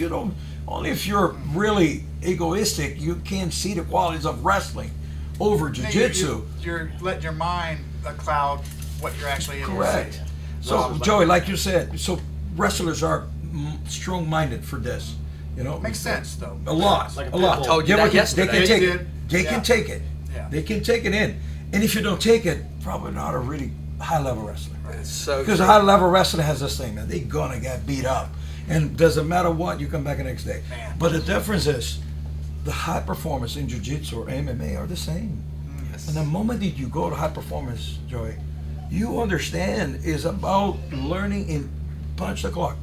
you're really egoistic, you can't see the qualities of wrestling over jiu-jitsu. You're letting your mind cloud what you're actually able Correct. to see. So Joey, like you said, so wrestlers are strong-minded for this. You know, Makes sense though. A lot, Like a a lot. pit bull. Told you that They yesterday. can take They it. did. They Yeah. can take it. Yeah. They can take it in. And if you don't take it, probably not a really high-level wrestler. So Because a high-level wrestler has this thing, man. They're gonna get beat up, and doesn't matter what, you come back the next day. Man. But the difference is, the high performance in jiu-jitsu or MMA are the same. And the moment that you go to high performance, Joey, you understand is about learning in punch the clock.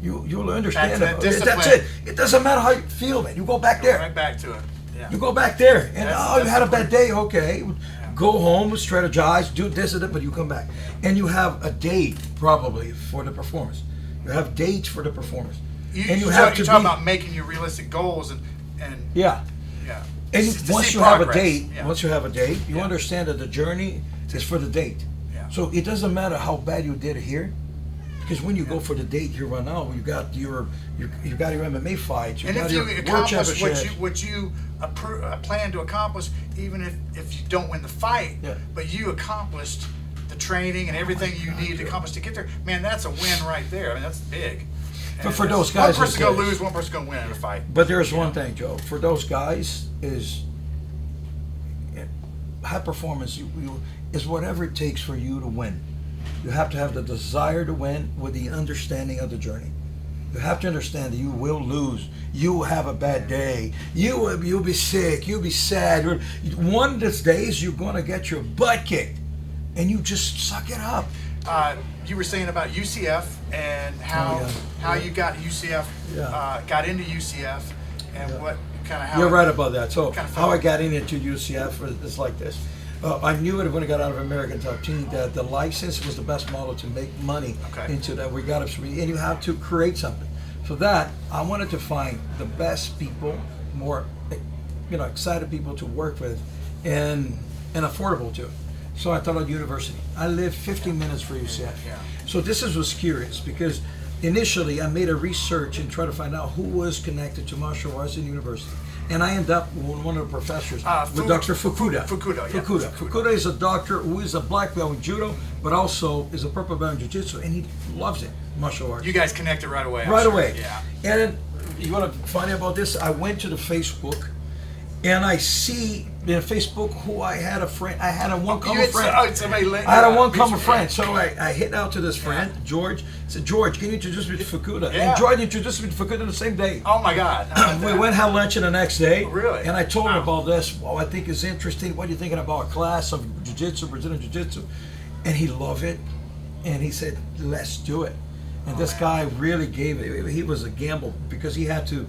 You'll understand That's it, That's discipline. it. It doesn't matter how you feel, man. You go back there. Right back to it. Yeah. You go back there, and That's you had a bad discipline. day. Okay, go home, strategize, do this and that, but you come back, and you have a date probably for the performance. You have dates for the performance, and you have to talk be about making your realistic goals and yeah. yeah. And To once see you have a progress. date, Yeah. once you have a date, you Yeah. understand that the journey is for the date. Yeah. So it doesn't matter how bad you did it here, because when you go for the date here right now, you got your MMA fights, you And got if your you world accomplish championships. what you plan to accomplish, even if you don't win the fight, Yeah. but you accomplished the training and everything you need to accomplish to get there, man, that's a win right there. I mean, that's big. But for And those guys, one person gonna it's- lose, one person gonna win in a fight. But there's one thing, Joe. For those guys, is high performance. Is whatever it takes for you to win. You have to have the desire to win with the understanding of the journey. You have to understand that you will lose. You will have a bad day. You'll be sick. You'll be sad. One of these days, you're gonna get your butt kicked, and you just suck it up. You were saying about UCF and how you got UCF, Yeah. got into UCF, and what kind of how You're right about that. So kind of how I felt. got into UCF is like this. I knew it when I got out of American Top Team that the license was the best model to make money Okay. into that. We got it, and you have to create something. For that, I wanted to find the best people, more, excited people to work with, and affordable too. So I thought of university. I live 15 minutes from UCF. Yeah. So this was curious because initially I made a research and tried to find out who was connected to martial arts in university. And I ended up with one of the professors, with Dr. Fukuda. Fukuda, yeah. Fukuda is a doctor who is a black belt in judo, but also is a purple belt in jiu-jitsu, and he loves it, martial arts. You guys connected right away. I'm Right sure. away. Yeah. And you want to find out about this? I went to the Facebook, and I see in Facebook who I had a friend. I had a one common friend. Somebody I had a one common friend, so I hit out to this friend, George. I said, George, can you introduce me to Fukuda? Yeah. And George introduced me to Fukuda the same day. Oh my God. We went had lunch the next day. Oh, really? And I told him Wow. about this. Well, I think it's interesting. What are you thinking about a class of jiu-jitsu, Brazilian jiu-jitsu? And he loved it. And he said, let's do it. And this guy really gave it. He was a gamble because he had to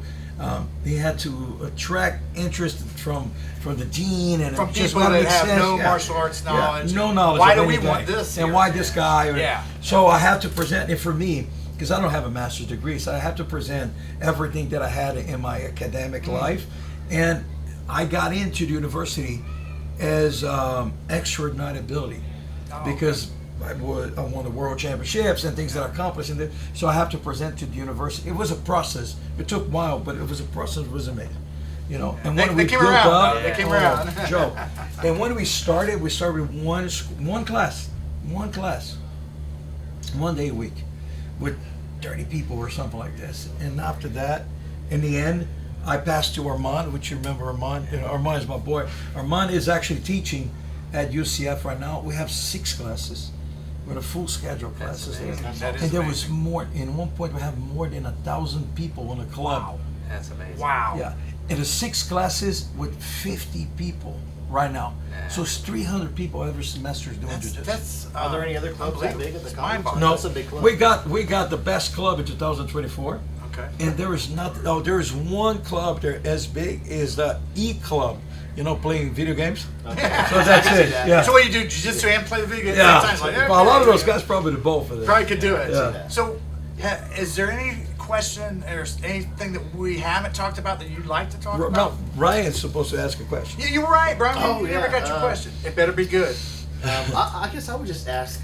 attract interest from the dean and From it just people wanted that to have extend- no yeah. martial arts Yeah, knowledge. no knowledge. Why of do we anything. want this And here? why this guy? Yeah. So I have to present it for me because I don't have a master's degree, so I have to present everything that I had in my academic life, and I got into the university as extraordinary ability because I won the world championships and things that I accomplished, and so I have to present to the university. It was a process. It took a while, but it was a process. It was amazing. And They- when they we came built around, up, though. They came around. Joe. And when we started with one class, one day a week, with 30 people or something like this. And after that, in the end, I passed to Armand, which you remember Armand. Armand is my boy. Armand is actually teaching at UCF right now. We have 6 classes. With a full schedule of classes there. That is And there was amazing. more, in one point we have more than 1,000 people in the club. Wow. That's amazing. Wow. Yeah, and the 6 classes with 50 people right now. So it's 300 people every semester doing jiu-jitsu. That's Are there any other clubs that big at the It's college? mind-boggling. No, That's a big club. we got the best club in 2024. Okay. And there is not. Oh, there is one club there as big as the E Club. Playing video games. So that's it. Yeah. So what you do, jiu-jitsu and play the video game Yeah. at the same time? Like, Well, a lot of okay. those guys probably do both of them. Probably could do it. Yeah. So, is there any question or anything that we haven't talked about that you'd like to talk No, about? Ryan's supposed to ask a question. You were right, Brian. You Oh, never yeah, got your question. It better be good. I guess I would just ask,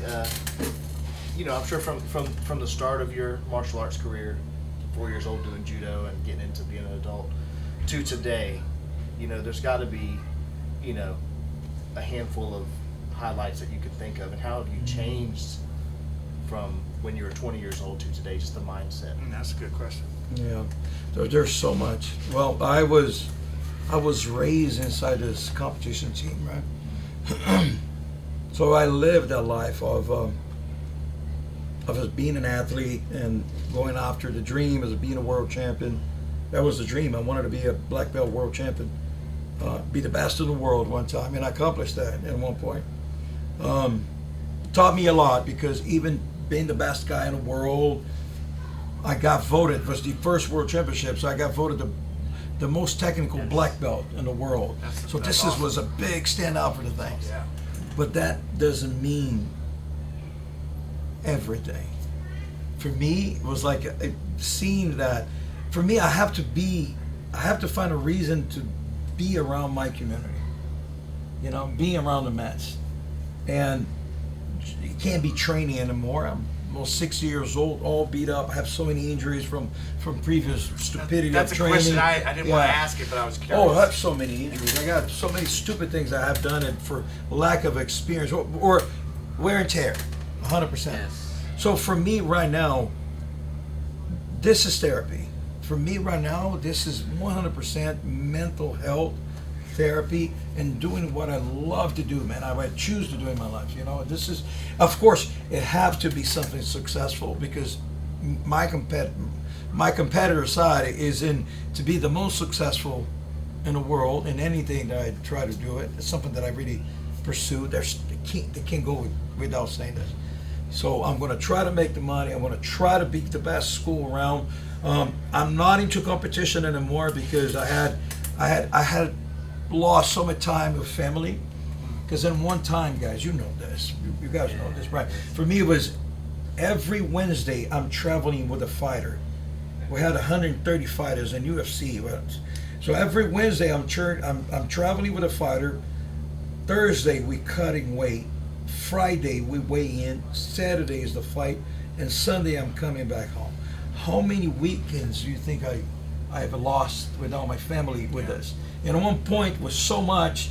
I'm sure from the start of your martial arts career, 4 years old doing judo and getting into being an adult, to today, there's got to be, a handful of highlights that you could think of, and how have you changed from when you were 20 years old to today, just the mindset? That's a good question. Yeah, there's so much. Well, I was raised inside this competition team, right? So I lived a life of being an athlete and going after the dream as being a world champion. That was the dream. I wanted to be a black belt world champion, be the best in the world one time, and I accomplished that at one point. Taught me a lot, because even being the best guy in the world, I got voted, it was the first world championship, so I got voted the most technical black belt in the world. So this awesome. was a big standout for the thing. Yeah. But that doesn't mean everything. For me, it was like seeing that. For me, I have to find a reason to be around my community. Being around the Mets. And you can't be training anymore. I'm almost 60 years old, all beat up. I have so many injuries from previous stupidity That's of a training. question I didn't want to ask it, but I was curious. Oh, I have so many injuries. I got so many stupid things I have done, and for lack of experience or wear and tear, 100%. Yes. So for me right now, this is therapy. For me right now, this is 100% mental health therapy and doing what I love to do, man. I choose to do in my life. This is, of course, it has to be something successful, because my competitor side is to be the most successful in the world in anything that I try to do. It's something that I really pursue. They can't go without saying this. So I'm going to try to make the money. I'm going to try to be the best school around. I'm not into competition anymore, because I had lost so much time with family. Because in one time, guys, you know this. You guys know this, right? For me, it was every Wednesday I'm traveling with a fighter. We had 130 fighters in UFC. So every Wednesday I'm traveling with a fighter. Thursday we cutting weight. Friday we weigh in. Saturday is the fight, and Sunday I'm coming back home. How many weekends do you think I have lost without my family with us? And at one point was so much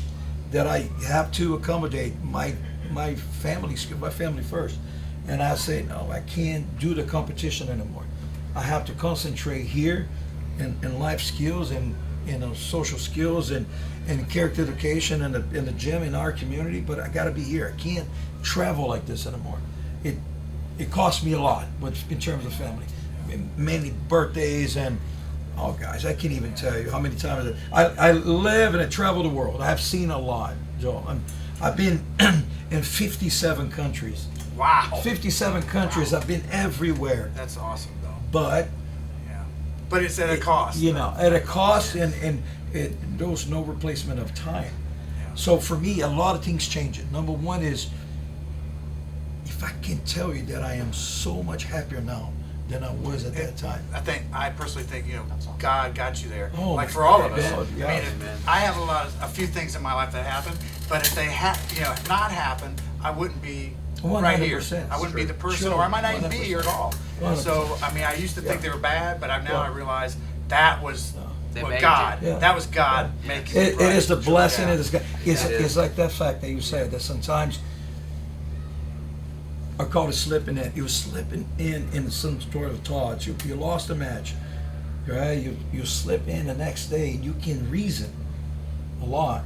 that I have to accommodate my family first. And I said, no, I can't do the competition anymore. I have to concentrate here in life skills and social skills and character education in the gym in our community, but I gotta be here. I can't travel like this anymore. It costs me a lot in terms of family. Many birthdays and, oh guys, I can't even tell you how many times I live and I travel the world. I've seen a lot, Joe. I've been in 57 countries. Wow. 57 countries. Wow. I've been everywhere. That's awesome, though. But it's at a cost. At a cost, and there's no replacement of time. Yeah. So for me, a lot of things change it. Number one is, if I can tell you that I am so much happier now than I was at that time. I personally think, God got you there. Oh, like for all of us. God, yeah. I mean, I have a few things in my life that happened, but if they had, not happened, I wouldn't be 100%. right here. I wouldn't be the person, or I might not even be here at all. 100%. So, I mean, I used to think they were bad, but I realize that was made God. you. Yeah. That was God making it. Right. It is the blessing. Yeah. It is God. It's like that fact that you said that sometimes I call it slipping in. You slipping in some sort of thoughts. You lost a match, right? You slip in the next day, and you can reason a lot.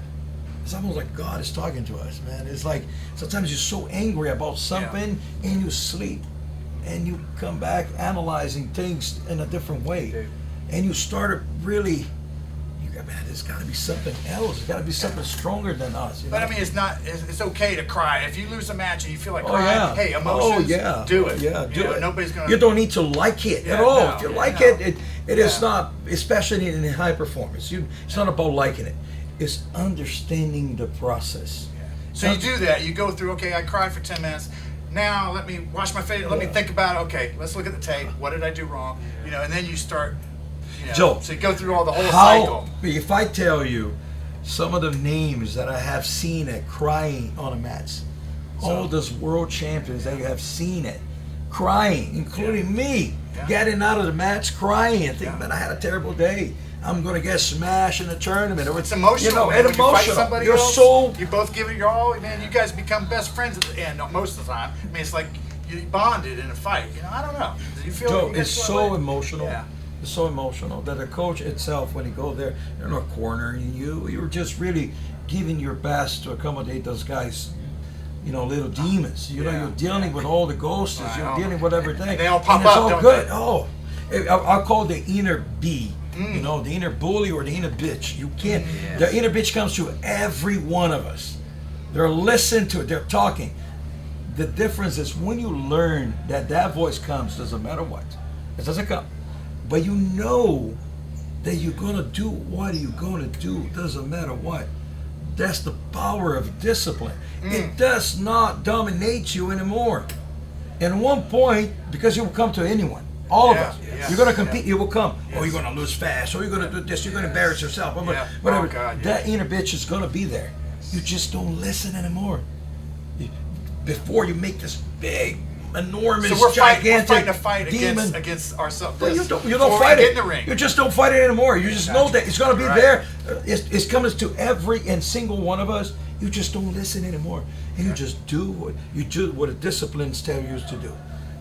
It's almost like God is talking to us, man. It's like sometimes you're so angry about something, and you sleep, and you come back analyzing things in a different way, and you start really. Man, there's got to be something else. There's got to be something stronger than us. But I mean, it's okay to cry. If you lose a match and you feel like crying, hey, emotions, do it. Yeah, do it. Nobody's gonna. You don't need to like it at all. No, if you like it is not, especially in high performance. It's not about liking it. It's understanding the process. Yeah. So you do that. You go through. Okay, I cried for 10 minutes. Now let me wash my face. Let me think about it. Okay, let's look at the tape. What did I do wrong? And then you start. Joe, so you go through all the whole cycle. If I tell you some of the names that I have seen it crying on a match, all those world champions that you have seen it, crying, including me, getting out of the match crying and thinking, man, I had a terrible day. I'm gonna get smashed in the tournament. It's emotional. You know, man. it's When you fight emotional. somebody You're else, so you both give it your all, man. You guys become best friends at the end most of the time. I mean, it's like you bonded in a fight. You know, I don't know. Do you feel? Joe, you guys it's feel so that way? emotional. Yeah. It's so emotional that the coach itself, when he go there, they're not cornering you. You're just really giving your best to accommodate those guys. You know, little demons. You know, you're dealing with all the ghosts. Right. You're dealing with everything. They all pop and it's up, all don't good. they? Oh, I'll call the inner bee. You know, the inner bully or the inner bitch. You can't. The inner bitch comes to every one of us. They're listening to it. They're talking. The difference is when you learn that that voice comes, doesn't matter what. It doesn't come. But you know that you're going to do what you're going to do. Doesn't matter what. That's the power of discipline. It does not dominate you anymore. And one point, because you will come to anyone. All of us. You're going to compete, you will come. Oh, you're going to lose fast. Or you're going to do this. You're going to embarrass yourself. Whatever. Oh, God, that inner bitch is going to be there. You just don't listen anymore. Before you make this big, enormous, So we're gigantic fighting a fight demon. against ourselves. Well, you don't fight get it. in the ring. You just don't fight it anymore. You just know that it's going to be Right. there. It's coming to every and single one of us. You just don't listen anymore, and you just do what the disciplines tell you to do,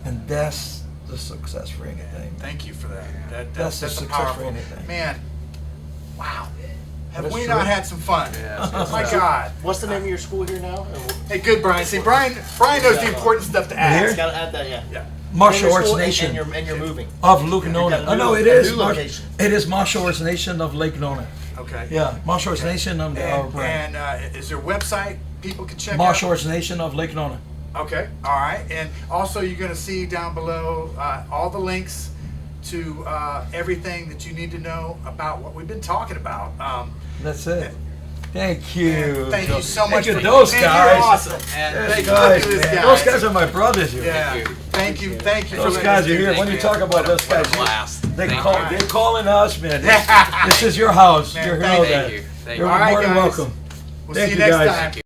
and that's the success for anything. Thank you for that. That's the a success powerful for anything. man. Wow. Have That's we true. not had some fun? My God. What's the name of your school here now? Hey, good, Brian. See, Brian knows the important stuff to ask. Here? Gotta add that, yeah. Martial Name of your Arts school Nation and you're moving. of Lake You've Nona. got a Oh no, new- it a is. new location. It is Martial Arts Nation of Lake Nona. Okay. Yeah, Martial Arts Nation of our brand. And is there a website people can check Martial out? Arts Nation of Lake Nona. Okay. All right. And also, you're going to see down below all the links to everything that you need to know about what we've been talking about. That's it. Thank you. Thank you so much. Thank you, for those man, guys. You're awesome. Those Thank guys, you, man. Those guys are my brothers here. Yeah. Thank you. Thank you. Those for guys are letting us here. do When this. you talk about those guys, blast. they're Thank you. calling us, man. This is your house. Man, You're thank here. you. Thank You're you. All right, more than guys. welcome. We'll Thank see you you, next guys. time.